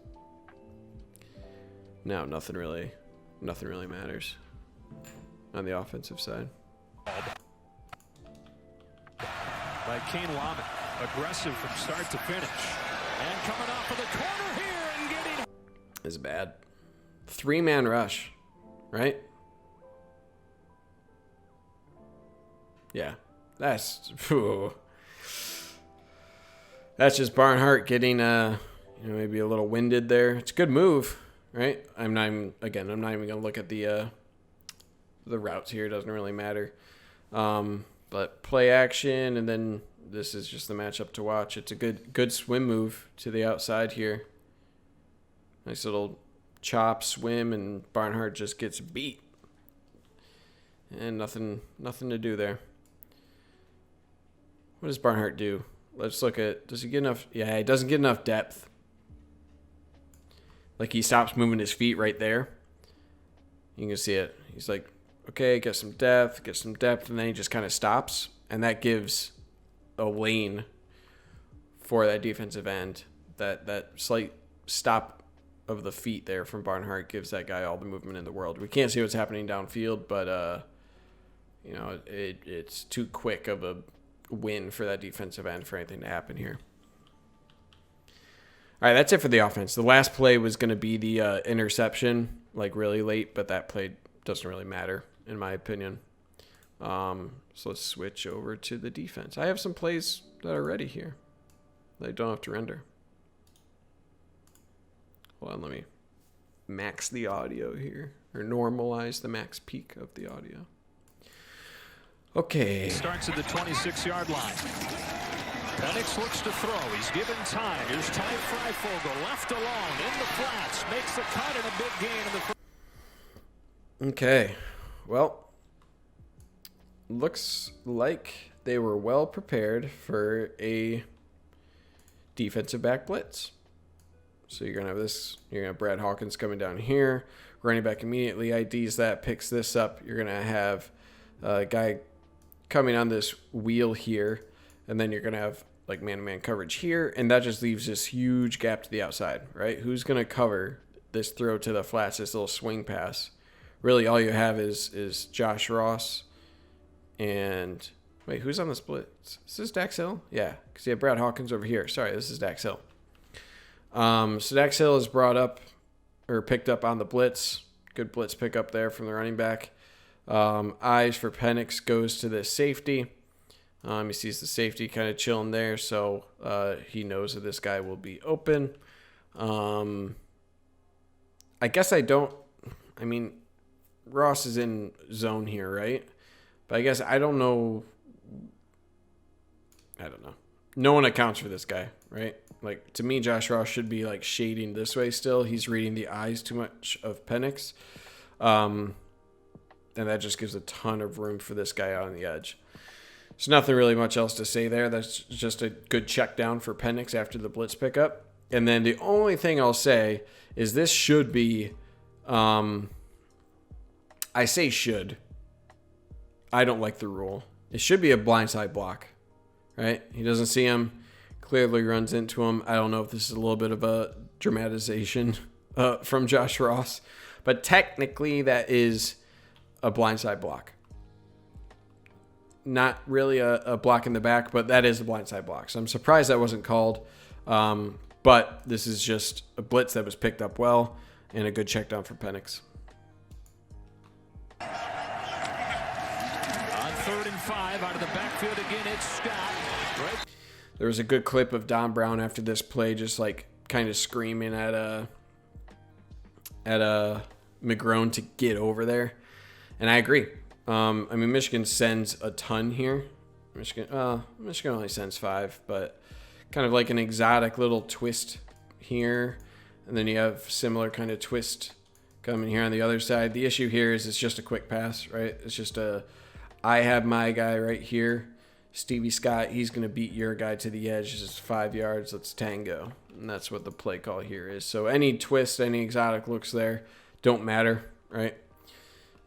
now nothing really matters on the offensive side. By Kane Lamont, aggressive from start to finish, and coming off of the corner here and getting. Is bad. 3-man rush, right? Yeah, that's. Phew. That's just Barnhart getting, maybe a little winded there. It's a good move, right? I'm not even going to look at the routes here. It doesn't really matter. But play action, and then this is just the matchup to watch. It's a good swim move to the outside here. Nice little chop, swim, and Barnhart just gets beat. And nothing to do there. What does Barnhart do? Let's look at, does he get enough? Yeah, he doesn't get enough depth. Like he stops moving his feet right there. You can see it. He's like, okay, get some depth, and then he just kind of stops. And that gives a lane for that defensive end. That slight stop of the feet there from Barnhart gives that guy all the movement in the world. We can't see what's happening downfield, but, it's too quick of a win for that defensive end for anything to happen here. All right, that's it for the offense. The last play was going to be the interception, like really late, but that play doesn't really matter in my opinion. So let's switch over to the defense. I have some plays that are ready here that I don't have to render. Hold on, let me max the audio here, or normalize the max peak of the audio. Okay. Starts at the 26-yard line. Penix looks to throw. He's given time. Here's Ty Freifogel left alone in the flats. Makes the cut and a big gain in the first. Okay. Well, looks like they were well prepared for a defensive back blitz. So you're going to have this. You're going to have Brad Hawkins coming down here. Running back immediately IDs that, picks this up. You're going to have a guy coming on this wheel here, and then you're going to have like man-to-man coverage here, and that just leaves this huge gap to the outside, right? Who's going to cover this throw to the flats, this little swing pass? Really, all you have is Josh Ross and Wait, who's on the splits? Is this Dax Hill? Yeah, because you have Brad Hawkins over here. Sorry, this is Dax Hill. So Dax Hill is brought up or picked up on the blitz. Good blitz pickup there from the running back. Eyes for Penix goes to the safety. He sees the safety kind of chilling there, so he knows that this guy will be open. I guess I mean, Ross is in zone here, right? But I guess I don't know. No one accounts for this guy, right? Like, to me, Josh Ross should be, like, shading this way still. He's reading the eyes too much of Penix. And that just gives a ton of room for this guy out on the edge. There's nothing really much else to say there. That's just a good check down for Penix after the blitz pickup. And then the only thing I'll say is this should be, I say should. I don't like the rule. It should be a blindside block, right? He doesn't see him, clearly runs into him. I don't know if this is a little bit of a dramatization from Josh Ross, but technically that is a blindside block. Not really a block in the back, but that is a blindside block. So I'm surprised that wasn't called. But this is just a blitz that was picked up well and a good check down for Penix. On 3rd and 5 out of the backfield again, it's Scott. Right. There was a good clip of Don Brown after this play, just like kind of screaming at McGrone to get over there. And I agree. I mean, Michigan sends a ton here. Michigan only sends 5, but kind of like an exotic little twist here. And then you have similar kind of twist coming here on the other side. The issue here is it's just a quick pass, right? It's just I have my guy right here, Stevie Scott. He's going to beat your guy to the edge. This is 5 yards. Let's tango. And that's what the play call here is. So any twist, any exotic looks there don't matter, right?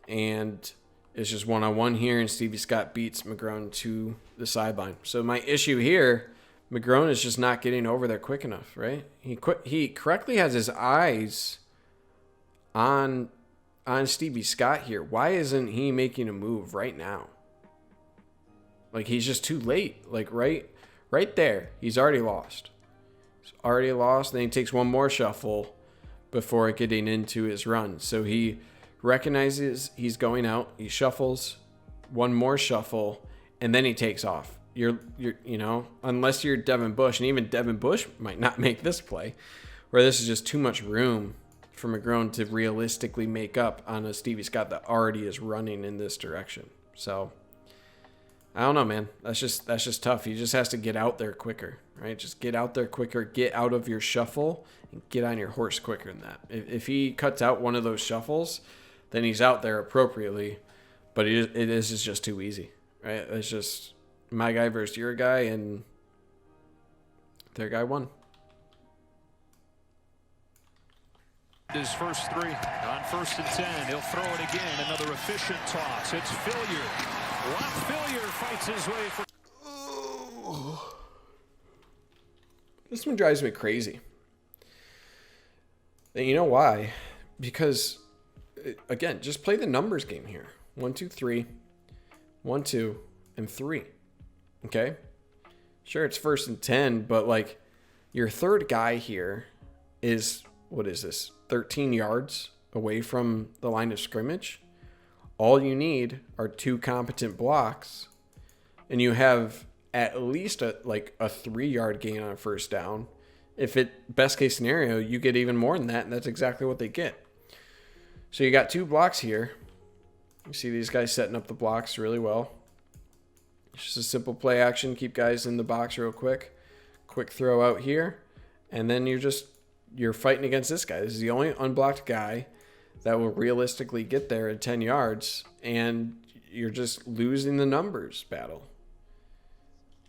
And it's just one-on-one here, and Stevie Scott beats McGrone to the sideline. So my issue here, McGrone is just not getting over there quick enough, right? He correctly has his eyes on Stevie Scott here. Why isn't he making a move right now? Like, he's just too late. Like, right there, he's already lost. Then he takes one more shuffle before getting into his run. So he recognizes he's going out. He shuffles, one more shuffle, and then he takes off. You're unless you're Devin Bush, and even Devin Bush might not make this play, where this is just too much room for McGrone to realistically make up on a Stevie Scott that already is running in this direction. So I don't know, man. That's just tough. He just has to get out there quicker, right? Just get out there quicker, get out of your shuffle, and get on your horse quicker than that. If he cuts out one of those shuffles, then he's out there appropriately, but it is just too easy, right? It's just my guy versus your guy, and their guy won. His first 3 on 1st and 10. He'll throw it again. Another efficient toss. It's Filliard. Filliard fights his way for. This one drives me crazy. And you know why? Because, again, just play the numbers game here. 1, 2, 3. 1, 2, and 3. Okay? Sure, it's 1st and 10, but, like, your third guy here is, what is this, 13 yards away from the line of scrimmage. All you need are 2 competent blocks, and you have at least a 3-yard gain on 1st down. If it best case scenario, you get even more than that, and that's exactly what they get. So you got 2 blocks here. You see these guys setting up the blocks really well. It's just a simple play action. Keep guys in the box real quick. Quick throw out here, and then you're fighting against this guy. This is the only unblocked guy that will realistically get there at 10 yards, and you're just losing the numbers battle.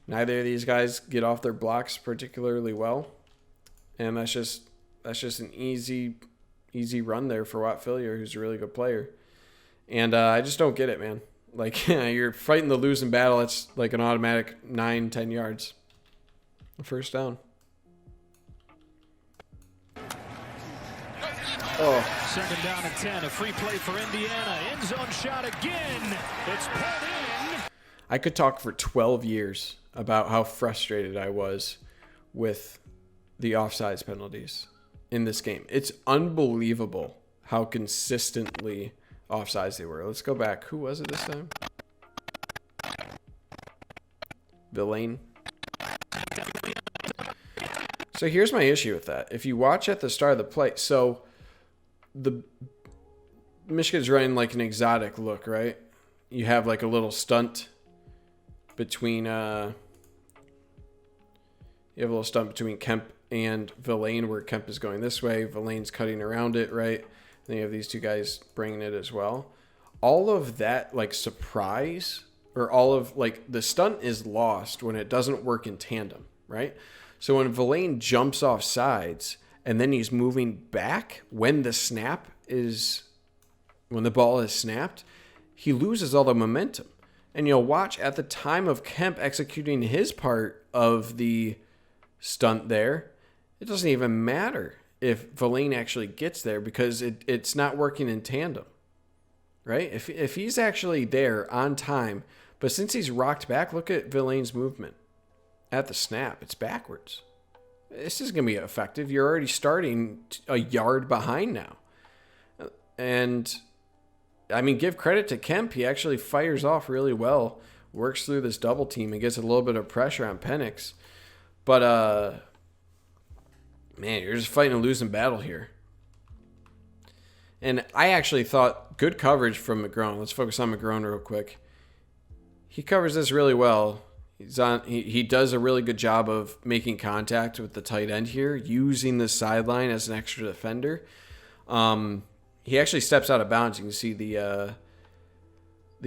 Neither of these guys get off their blocks particularly well, and that's just an easy run there for Watt Fillier, who's a really good player. And I just don't get it, man. Like, you're fighting the losing battle. It's like an automatic 9-10 yards. 1st down. Oh. 2nd down and 10. A free play for Indiana. End zone shot again. It's pulled in. I could talk for 12 years about how frustrated I was with the offsides penalties in this game. It's unbelievable how consistently offsides they were. Let's go back. Who was it this time? Villain. So here's my issue with that. If you watch at the start of the play, so the Michigan's running like an exotic look, right? You have like a little stunt between Kemp and Villain, where Kemp is going this way, Villain's cutting around it, right? Then you have these two guys bringing it as well. All of that like surprise, or all of like the stunt is lost when it doesn't work in tandem, right? So when Villain jumps off sides and then he's moving back when the ball is snapped, he loses all the momentum. And you'll watch at the time of Kemp executing his part of the stunt there, it doesn't even matter if Villain actually gets there because it's not working in tandem, right? If he's actually there on time, but since he's rocked back, look at Villain's movement at the snap. It's backwards. This is going to be effective. You're already starting a yard behind now. And I mean, give credit to Kemp. He actually fires off really well, works through this double team and gets a little bit of pressure on Penix. But, man, you're just fighting a losing battle here. And I actually thought good coverage from McGrone. Let's focus on McGrone real quick. He covers this really well. He does a really good job of making contact with the tight end here, using the sideline as an extra defender. He actually steps out of bounds. You can see the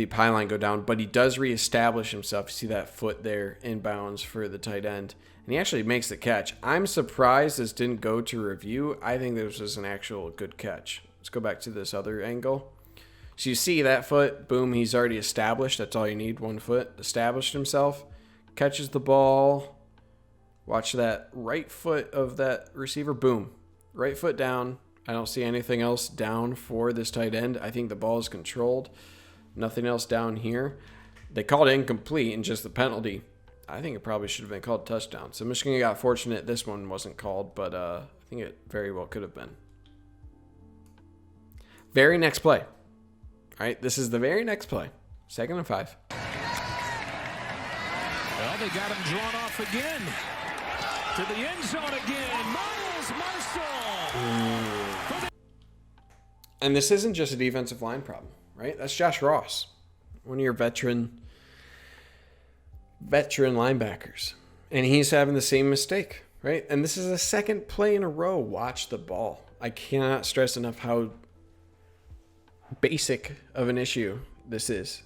pylon go down, but he does reestablish himself. You see that foot there in bounds for the tight end, and he actually makes the catch. I'm surprised this didn't go to review. I think this was an actual good catch. Let's go back to this other angle. So you see that foot, boom, he's already established. That's all you need, 1 foot. Established himself, catches the ball. Watch that right foot of that receiver, boom. Right foot down. I don't see anything else down for this tight end. I think the ball is controlled. Nothing else down here. They called it incomplete and just the penalty. I think it probably should have been called touchdown. So Michigan got fortunate this one wasn't called, but I think it very well could have been. Very next play. All right, this is the very next play. 2nd and 5. Well, they got him drawn off again. To the end zone again. Miles Marshall. And this isn't just a defensive line problem, right? That's Josh Ross, one of your veteran linebackers. And he's having the same mistake, right? And this is the 2nd play in a row. Watch the ball. I cannot stress enough how basic of an issue this is.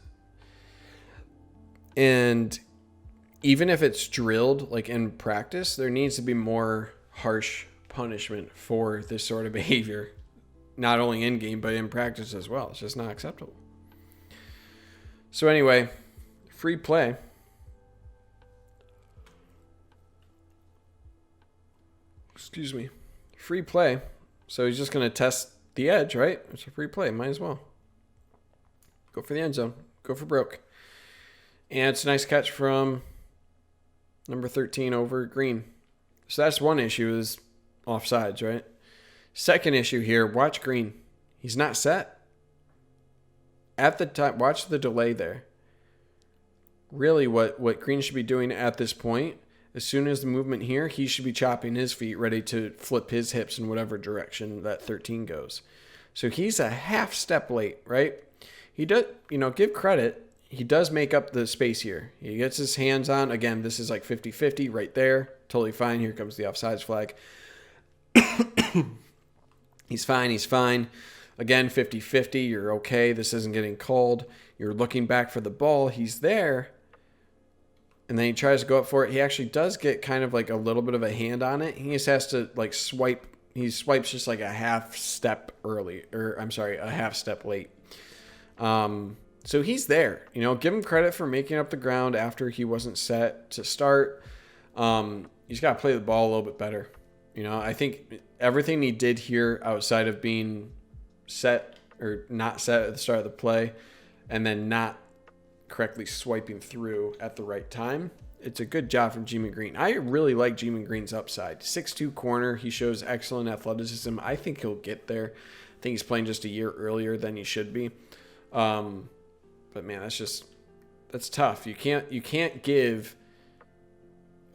And even if it's drilled like in practice, there needs to be more harsh punishment for this sort of behavior, not only in game but in practice as well. It's just not acceptable. So anyway, free play. Excuse me. Free play. So he's just going to test the edge, right? It's a free play. Might as well. Go for the end zone. Go for broke. And it's a nice catch from number 13 over Green. So that's one issue, is offsides, right? Second issue here, watch Green. He's not set. At the time, watch the delay there. Really what Green should be doing at this point, as soon as the movement here, he should be chopping his feet, ready to flip his hips in whatever direction that 13 goes. So he's a half step late, right? He does, give credit. He does make up the space here. He gets his hands on. Again, this is like 50-50 right there. Totally fine. Here comes the offsides flag. He's fine. Again, 50-50. You're okay. This isn't getting called. You're looking back for the ball. He's there. And then he tries to go up for it. He actually does get kind of like a little bit of a hand on it. He just has to like swipe. He swipes just like a half step late. So he's there. Give him credit for making up the ground after he wasn't set to start. He's got to play the ball a little bit better. I think everything he did here outside of being set or not set at the start of the play and then not correctly swiping through at the right time. It's a good job from G-Man Green. I really like G-Man Green's upside. 6'2" corner. He shows excellent athleticism. I think he'll get there. I think he's playing just a year earlier than he should be. But man, that's tough. You can't give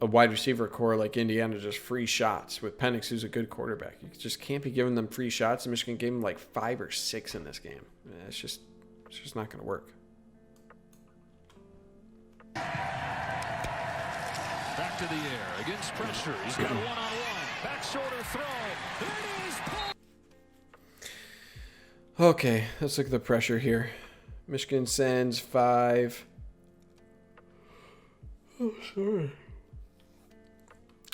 a wide receiver core like Indiana just free shots with Penix, who's a good quarterback. You just can't be giving them free shots. And Michigan gave him like 5 or 6 in this game. It's just not going to work. Back to the air against pressure. He's got a one-on-one. Back shoulder throw. There it is. Okay, let's look at the pressure here. Michigan sends 5. Oh, sorry.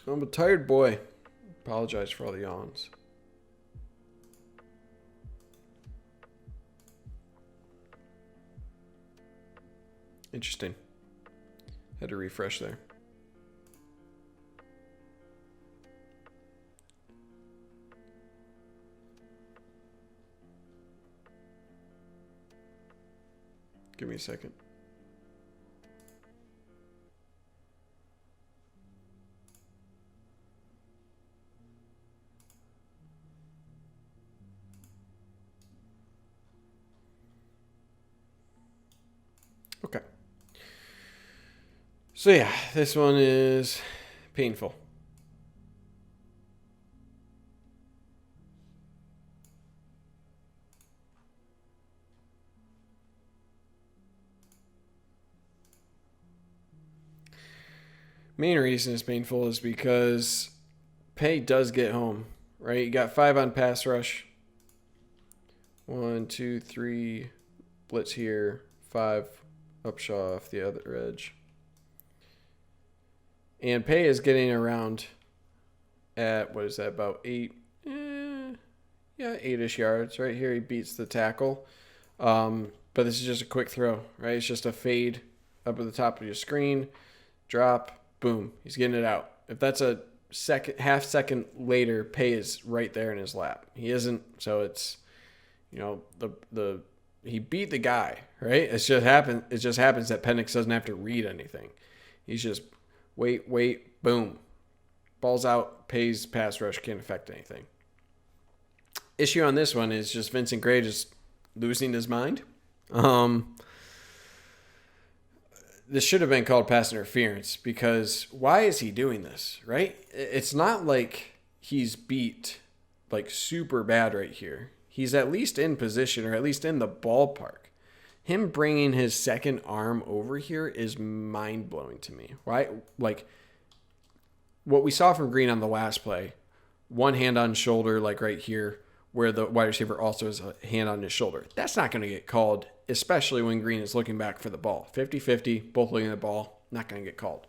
I'm a tired boy. Apologize for all the yawns. Interesting. Had to refresh there. Give me a second. Okay. So yeah, this one is painful. Main reason it's painful is because Pay does get home, right? You got 5 on pass rush. 1, 2, 3, blitz here, 5, Upshaw off the other edge. And Pay is getting around at, what is that, about 8? Yeah, 8-ish yards. Right here he beats the tackle. But this is just a quick throw, right? It's just a fade up at the top of your screen, drop, boom, he's getting it out. If that's a half second later, Pay is right there in his lap. He isn't, so it's, he beat the guy, right? It just happens that Penix doesn't have to read anything. He's just wait, boom. Ball's out, Pay's pass rush can't affect anything. Issue on this one is just Vincent Gray just losing his mind. This should have been called pass interference, because why is he doing this, right? It's not like he's beat like super bad right here. He's at least in position, or at least in the ballpark. Him bringing his second arm over here is mind-blowing to me. Why? Like what we saw from Green on the last play, one hand on shoulder, like right here, where the wide receiver also has a hand on his shoulder. That's not going to get called, especially when Green is looking back for the ball. 50-50, both looking at the ball, not going to get called.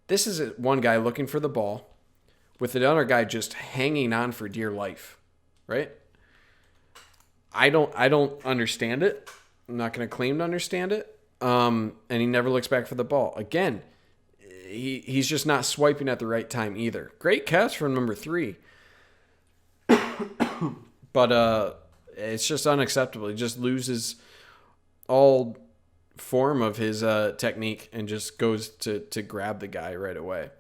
This is one guy looking for the ball with the other guy just hanging on for dear life, right? I don't understand it. I'm not going to claim to understand it. And he never looks back for the ball. Again, he's just not swiping at the right time either. Great catch from number 3. But it's just unacceptable. He just loses all form of his technique and just goes to grab the guy right away.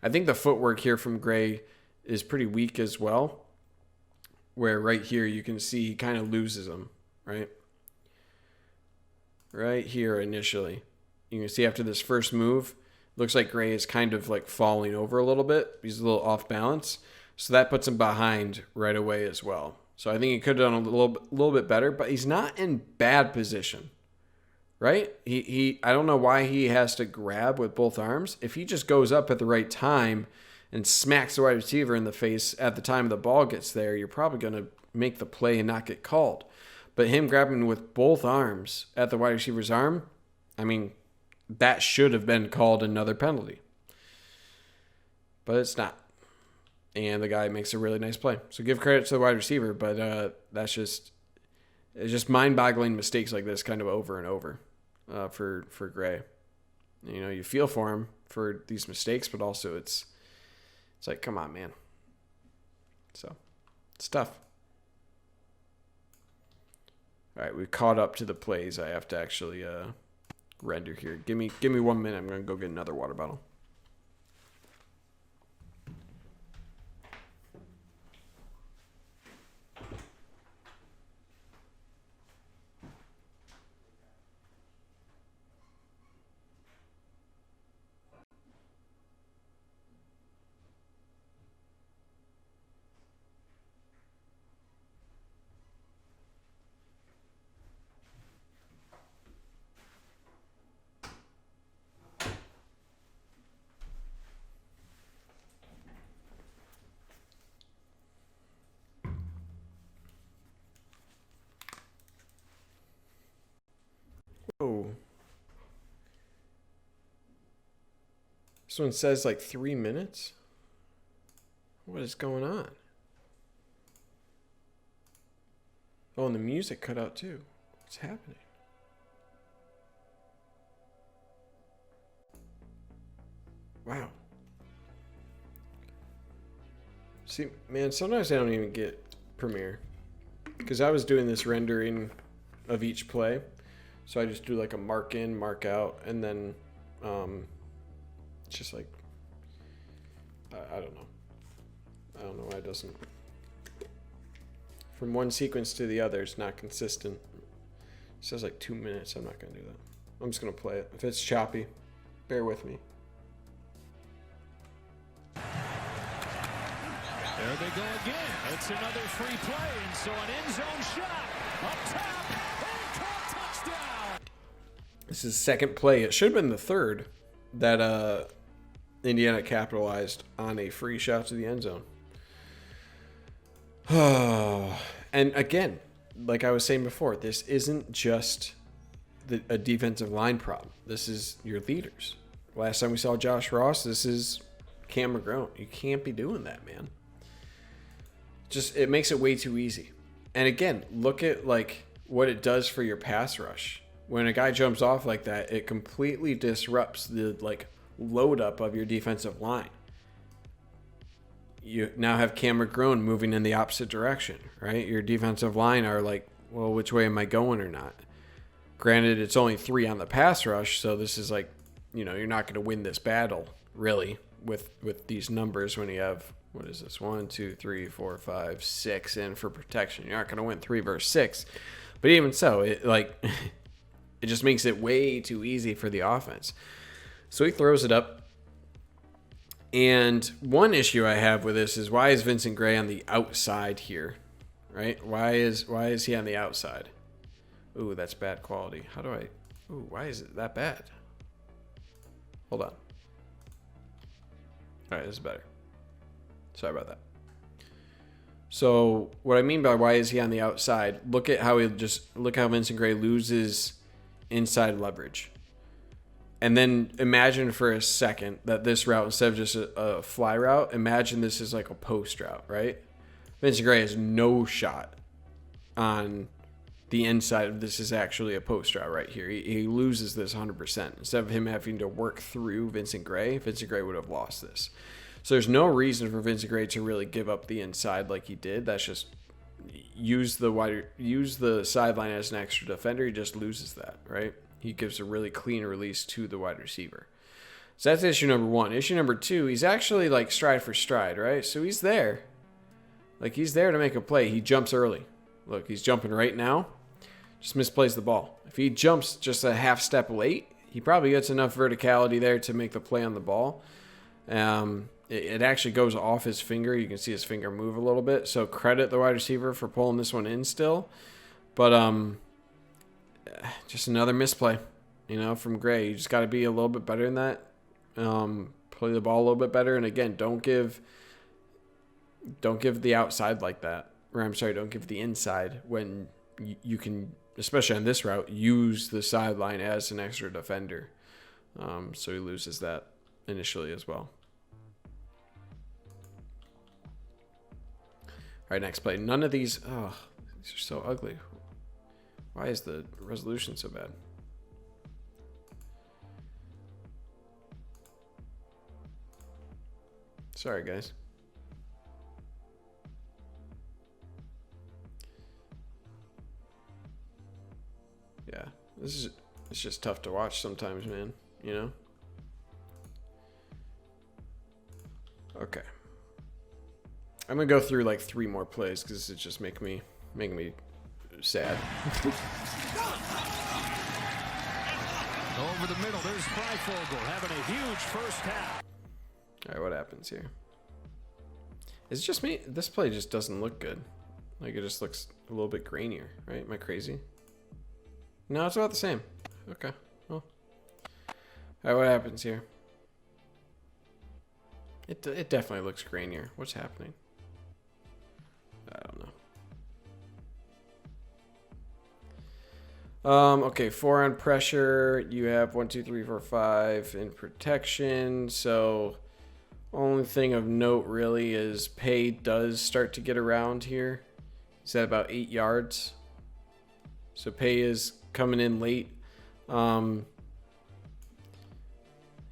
I think the footwork here from Gray is pretty weak as well, where right here you can see he kind of loses him, right? Right here initially. You can see after this first move, looks like Gray is kind of like falling over a little bit. He's a little off balance. So that puts him behind right away as well. So I think he could have done a little bit better, but he's not in bad position, right? I don't know why he has to grab with both arms. If he just goes up at the right time and smacks the wide receiver in the face at the time the ball gets there, you're probably going to make the play and not get called. But him grabbing with both arms at the wide receiver's arm, I mean, that should have been called another penalty. But it's not. And the guy makes a really nice play. So give credit to the wide receiver, but it's just mind-boggling mistakes like this kind of over and over for Gray. You feel for him for these mistakes, but also it's like, come on, man. So it's tough. All right, we caught up to the plays. I have to actually render here. Give me 1 minute. I'm gonna go get another water bottle. Oh. This one says like 3 minutes. What is going on? Oh, and the music cut out too. What's happening? Wow. See, man, sometimes I don't even get Premiere. Because I was doing this rendering of each play. So I just do like a mark in, mark out, and then it's just like, I don't know. I don't know why it doesn't. From one sequence to the other, it's not consistent. It says like 2 minutes. I'm not going to do that. I'm just going to play it. If it's choppy, bear with me. There they go again. It's another free play, and so an end zone shot. Up top, and caught, touchdown. This is second play. It should have been the third that Indiana capitalized on a free shot to the end zone. And again, like I was saying before, this isn't just a defensive line problem. This is your leaders. Last time we saw Josh Ross, this is Cam McGrone. You can't be doing that, man. Just, it makes it way too easy. And again, look at like what it does for your pass rush. When a guy jumps off like that, it completely disrupts the like load up of your defensive line. You now have Cam McGrone moving in the opposite direction, right? Your defensive line are like, well, which way am I going or not? Granted, it's only 3 on the pass rush, so this is like, you know, you're not going to win this battle really with these numbers when you have, what is this? 1, 2, 3, 4, 5, 6 in for protection. You're not going to win 3 versus 6. But even so, it like it just makes it way too easy for the offense. So he throws it up. And one issue I have with this is, why is Vincent Gray on the outside here? Right? Why is he on the outside? Ooh, that's bad quality. How do I... Ooh, why is it that bad? Hold on. All right, this is better. Sorry about that. So what I mean by why is he on the outside, look how Vincent Gray loses inside leverage. And then imagine for a second that this route, instead of just a fly route, imagine this is like a post route, right? Vincent Gray has no shot on the inside of this is actually a post route right here. He loses this 100%. Instead of him having to work through Vincent Gray would have lost this. So there's no reason for Vincent Gray to really give up the inside like he did. That's just use the sideline as an extra defender. He just loses that, right? He gives a really clean release to the wide receiver. So that's issue number 1. Issue number 2, he's actually like stride for stride, right? So he's there. Like he's there to make a play. He jumps early. Look, he's jumping right now. Just misplays the ball. If he jumps just a half step late, he probably gets enough verticality there to make the play on the ball. It actually goes off his finger. You can see his finger move a little bit. So credit the wide receiver for pulling this one in still. But just another misplay, from Gray. You just got to be a little bit better than that. Play the ball a little bit better. And again, don't give the outside like that. Or I'm sorry, don't give the inside when you can, especially on this route, use the sideline as an extra defender. So he loses that initially as well. All right, next play. None of these, these are so ugly. Why is the resolution so bad? Sorry, guys. Yeah, this is It's just tough to watch sometimes, man. You know? Okay. I'm going to go through like 3 more plays because it's just making me sad. Over the middle, there's Freifogel having a huge first half. All right, what happens here? Is it just me? This play just doesn't look good. Like, it just looks a little bit grainier, right? Am I crazy? No, it's about the same. Okay, well. All right, what happens here? It definitely looks grainier. What's happening? I don't know. Okay, 4 on pressure. You have 1, 2, 3, 4, 5 in protection. So, only thing of note really is Pay does start to get around here. He's at about 8 yards. So Pay is coming in late.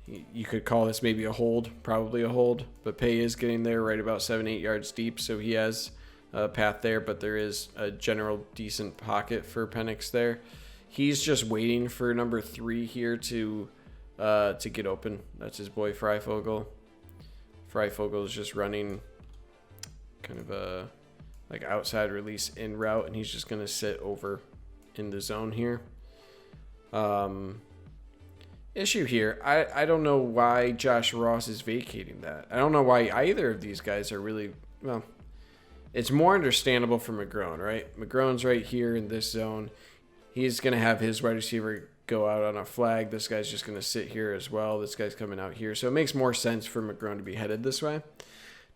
You could call this maybe a hold, probably a hold, but Pay is getting there right about 7, 8 yards deep. So he has a path there, but there is a general decent pocket for Penix there. He's just waiting for number 3 here to get open. That's his boy Freifogel. Freifogel is just running kind of a like outside release in route, and he's just going to sit over in the zone here. Issue here, I don't know why Josh Ross is vacating that. I don't know why either of these guys are really, well, it's more understandable for McGrone, right? McGrone's right here in this zone. He's going to have his wide receiver go out on a flag. This guy's just going to sit here as well. This guy's coming out here. So it makes more sense for McGrone to be headed this way.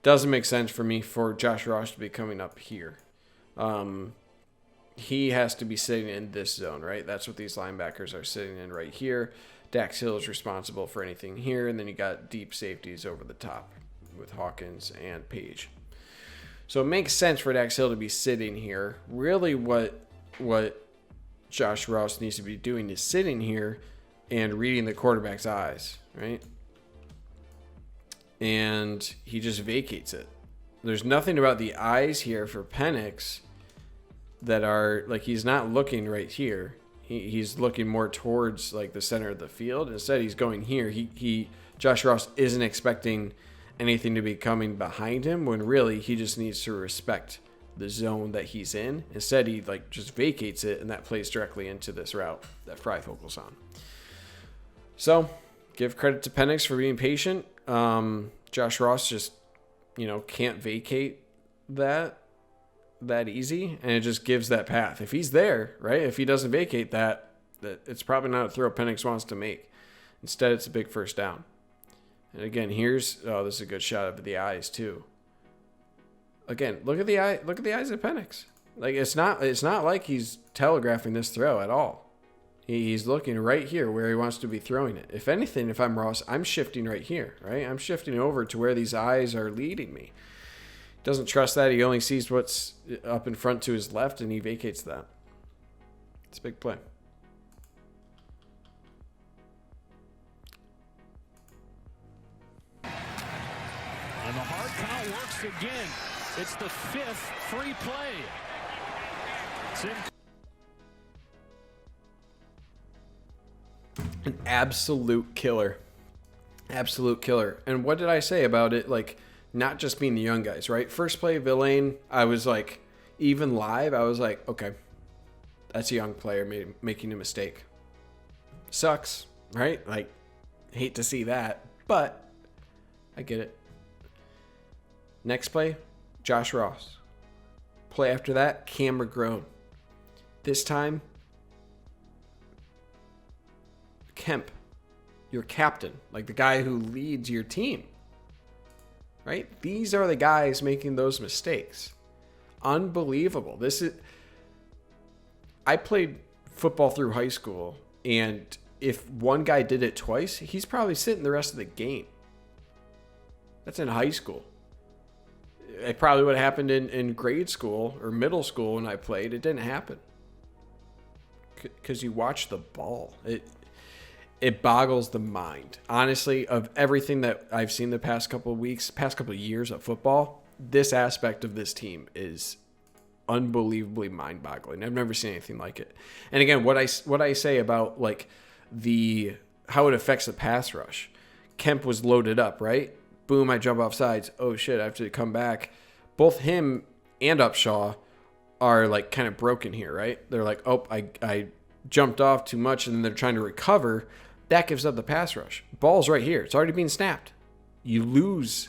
Doesn't make sense for me for Josh Ross to be coming up here. He has to be sitting in this zone, right? That's what these linebackers are sitting in right here. Dax Hill is responsible for anything here, and then you got deep safeties over the top with Hawkins and Page. So it makes sense for Dax Hill to be sitting here. Really what Josh Ross needs to be doing is sitting here and reading the quarterback's eyes, right? And he just vacates it. There's nothing about the eyes here for Penix that are, like, he's not looking right here. He's looking more towards like the center of the field. Instead, he's going here. Josh Ross isn't expecting anything to be coming behind him when really he just needs to respect the zone that he's in. Instead, he like just vacates it, and that plays directly into this route that Freifogel's on. So, give credit to Penix for being patient. Josh Ross just, can't vacate that easy, and it just gives that path. If he's there, right? If he doesn't vacate that it's probably not a throw Penix wants to make. Instead, it's a big first down. And again, this is a good shot of the eyes too. Again, look at the eyes of Penix. Like it's not like he's telegraphing this throw at all. He's looking right here where he wants to be throwing it. If anything, if I'm Ross, I'm shifting right here, right? I'm shifting over to where these eyes are leading me. Doesn't trust that. He only sees what's up in front to his left, and he vacates that. It's a big play. And the hard count works again. It's the 5th free play. It's in. An absolute killer. Absolute killer. And what did I say about it? Like, not just being the young guys, right? First play, Villain, I was like, even live, I was like, okay, that's a young player making a mistake. Sucks, right? Like, hate to see that, but I get it. Next play, Josh Ross. Play after that, Cam McGrone. This time, Kemp, your captain, like the guy who leads your team. Right? These are the guys making those mistakes. Unbelievable. I played football through high school, and if one guy did it twice, he's probably sitting the rest of the game. That's in high school. It probably would have happened in grade school or middle school when I played. It didn't happen. Because you watch the ball. It boggles the mind. Honestly, of everything that I've seen the past couple of weeks, past couple of years of football, this aspect of this team is unbelievably mind-boggling. I've never seen anything like it. And again, what I say about like how it affects the pass rush. Kemp was loaded up, right? Boom, I jump off sides. Oh shit, I have to come back. Both him and Upshaw are like kind of broken here, right? They're like, oh, I jumped off too much, and then they're trying to recover. That gives up the pass rush. Ball's right here. It's already being snapped. You lose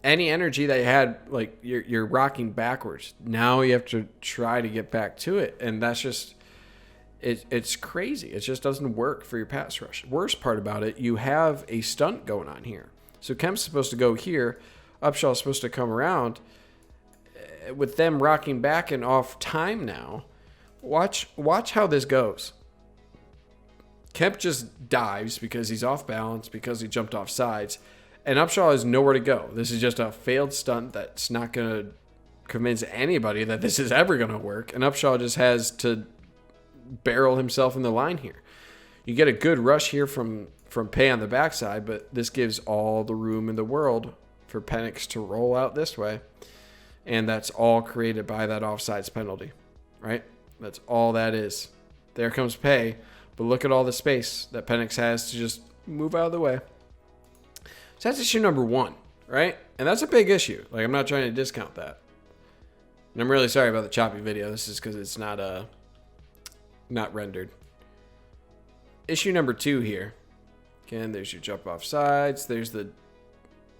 any energy that you had, like you're rocking backwards. Now you have to try to get back to it, and that's just it's crazy. It just doesn't work for your pass rush. Worst part about it, you have a stunt going on here. So Kemp's supposed to go here. Upshaw's supposed to come around. With them rocking back and off time now, watch how this goes. Kemp just dives because he's off balance, because he jumped off sides, and Upshaw has nowhere to go. This is just a failed stunt that's not going to convince anybody that this is ever going to work, and Upshaw just has to barrel himself in the line here. You get a good rush here from Pay on the backside, but this gives all the room in the world for Penix to roll out this way. And that's all created by that offsides penalty, right? That's all that is. There comes Pay, but look at all the space that Penix has to just move out of the way. So that's issue number 1, right? And that's a big issue. Like, I'm not trying to discount that. And I'm really sorry about the choppy video. This is because it's not rendered. Issue number 2 here. Again, there's your jump off sides. There's the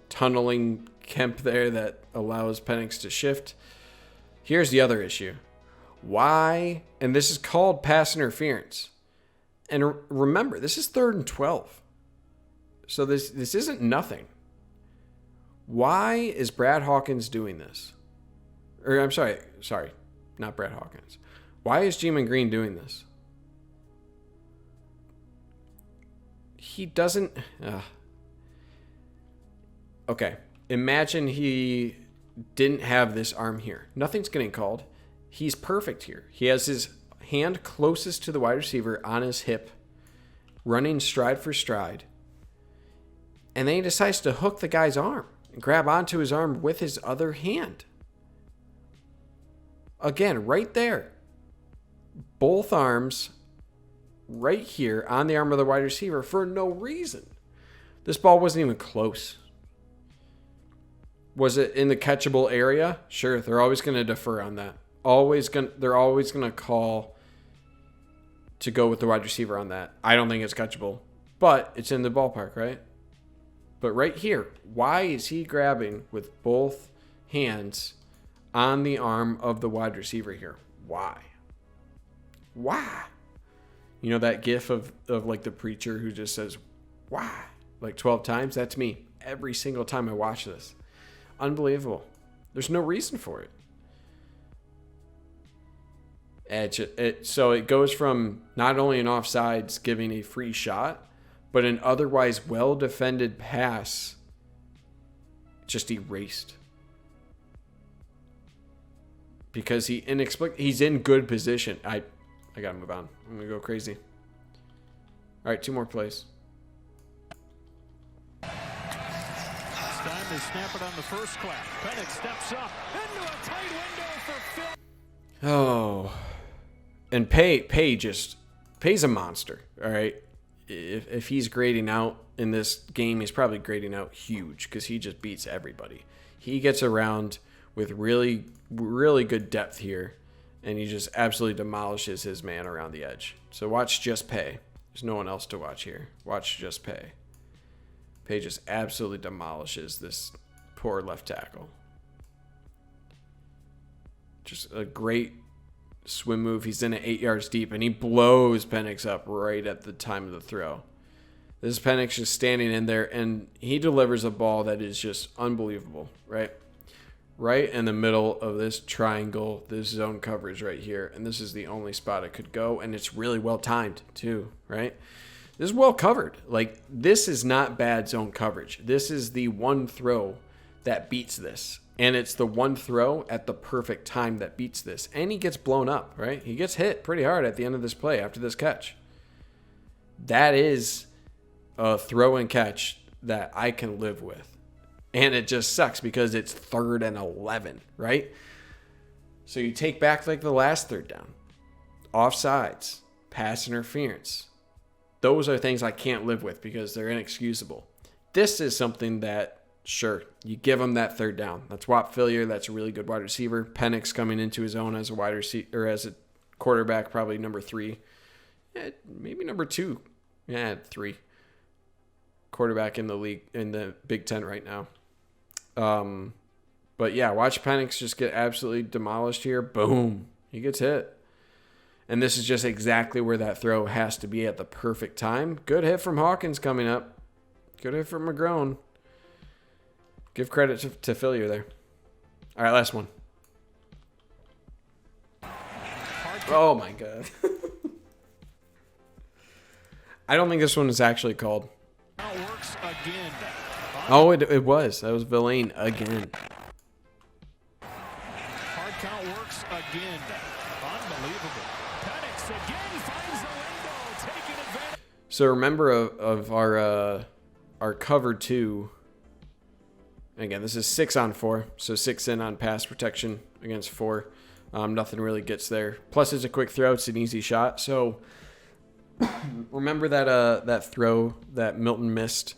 tunneling Kemp there that allows Penix to shift. Here's the other issue. Why? And this is called pass interference. And remember, this is 3rd and 12. So this isn't nothing. Why is Brad Hawkins doing this? Or I'm sorry, not Brad Hawkins. Why is G-Man Green doing this? He doesn't... Okay. Imagine he didn't have this arm here. Nothing's getting called. He's perfect here. He has his hand closest to the wide receiver on his hip, running stride for stride. And then he decides to hook the guy's arm and grab onto his arm with his other hand. Again, right there. Both arms right here on the arm of the wide receiver for no reason. This ball wasn't even close. Was it in the catchable area? Sure, they're always going to defer on that. They're always going to call to go with the wide receiver on that. I don't think it's catchable, but it's in the ballpark, right? But right here, why is he grabbing with both hands on the arm of the wide receiver here? Why? You know that gif of like the preacher who just says, why? Like 12 times? That's me. Every single time I watch this. Unbelievable. There's no reason for it. So it goes from not only an offsides giving a free shot, but an otherwise well-defended pass just erased. Because he's in good position. I got to move on. I'm going to go crazy. All right, 2 more plays. Time they snap it on the first clap. Penix steps up into a tight window for Phil. Oh, and Pay's a monster. All right, if he's grading out in this game, he's probably grading out huge because he just beats everybody. He gets around with really, really good depth here, and he just absolutely demolishes his man around the edge. So watch just Pay. There's no one else to watch here. Watch just Pay. Pay just absolutely demolishes this poor left tackle. Just a great swim move. He's in it 8 yards deep, and he blows Penix up right at the time of the throw. This is Penix just standing in there, and he delivers a ball that is just unbelievable, right? Right in the middle of this triangle, this zone coverage right here, and this is the only spot it could go, and it's really well timed too, right? This is well covered. Like, this is not bad zone coverage. This is the one throw that beats this. And it's the one throw at the perfect time that beats this. And he gets blown up, right? He gets hit pretty hard at the end of this play after this catch. That is a throw and catch that I can live with. And it just sucks because it's 3rd and 11, right? So you take back like the last third down. Offsides, pass interference. Those are things I can't live with because they're inexcusable. This is something that, sure, you give him that third down. That's Whop Phillier. That's a really good wide receiver. Penix coming into his own as a wide receiver, or as a quarterback, probably number 3. Maybe number 2. Yeah, 3. Quarterback in the league, in the Big Ten right now. But yeah, watch Penix just get absolutely demolished here. Boom. He gets hit. And this is just exactly where that throw has to be at the perfect time. Good hit from Hawkins coming up. Good hit from McGrone. Give credit to Phillier there. All right, last one. Oh, my God. I don't think this one is actually called. Works again. Oh, it was. That was Villain again. Hard count works again. Unbelievable. Penix again finds the window, taking advantage. So remember of our cover 2. Again, this is 6 on 4, so 6 in on pass protection against 4. Nothing really gets there. Plus, it's a quick throw. It's an easy shot. So remember that throw that Milton missed,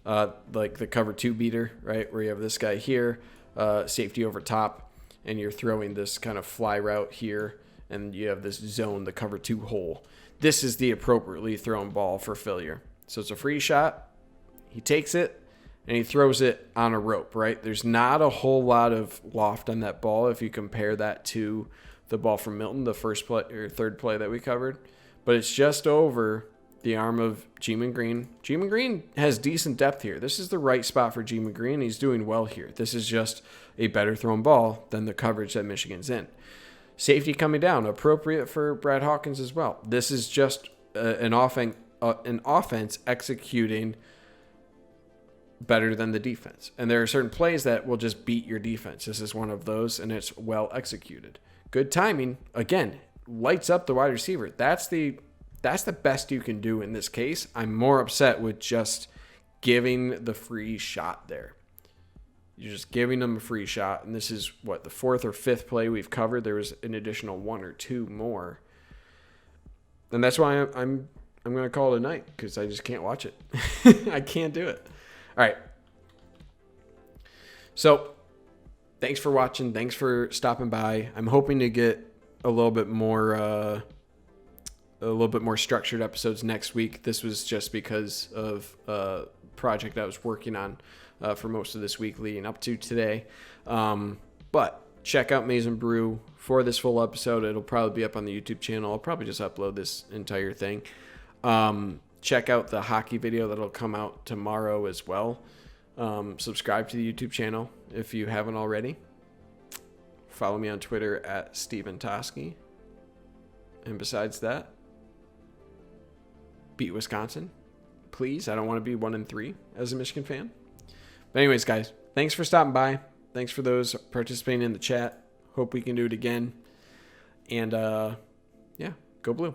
like the cover 2 beater, right? Where you have this guy here, safety over top, and you're throwing this kind of fly route here, and you have this zone, the cover 2 hole. This is the appropriately thrown ball for Phillier. So it's a free shot. He takes it, and he throws it on a rope, right? There's not a whole lot of loft on that ball if you compare that to the ball from Milton, the first play or third play that we covered. But it's just over the arm of G-Man Green. G-Man Green has decent depth here. This is the right spot for G-Man Green. He's doing well here. This is just a better thrown ball than the coverage that Michigan's in. Safety coming down, appropriate for Brad Hawkins as well. This is just an offense executing better than the defense. And there are certain plays that will just beat your defense. This is one of those, and it's well executed. Good timing. Again, lights up the wide receiver. That's the best you can do in this case. I'm more upset with just giving the free shot there. You're just giving them a free shot, and this is what, the 4th or 5th play we've covered. There was an additional 1 or 2 more, and that's why I'm going to call it a night, because I just can't watch it. I can't do it. All right. So, thanks for watching. Thanks for stopping by. I'm hoping to get a little bit more structured episodes next week. This was just because of a project I was working on for most of this week leading up to today. But check out Maize and Brew for this full episode. It'll probably be up on the YouTube channel. I'll probably just upload this entire thing. Check out the hockey video that'll come out tomorrow as well. Subscribe to the YouTube channel if you haven't already. Follow me on Twitter at Steven Toski. And besides that, beat Wisconsin. Please. I don't want to be 1-3 as a Michigan fan. But anyways, guys, thanks for stopping by. Thanks for those participating in the chat. Hope we can do it again. And, yeah, go Blue.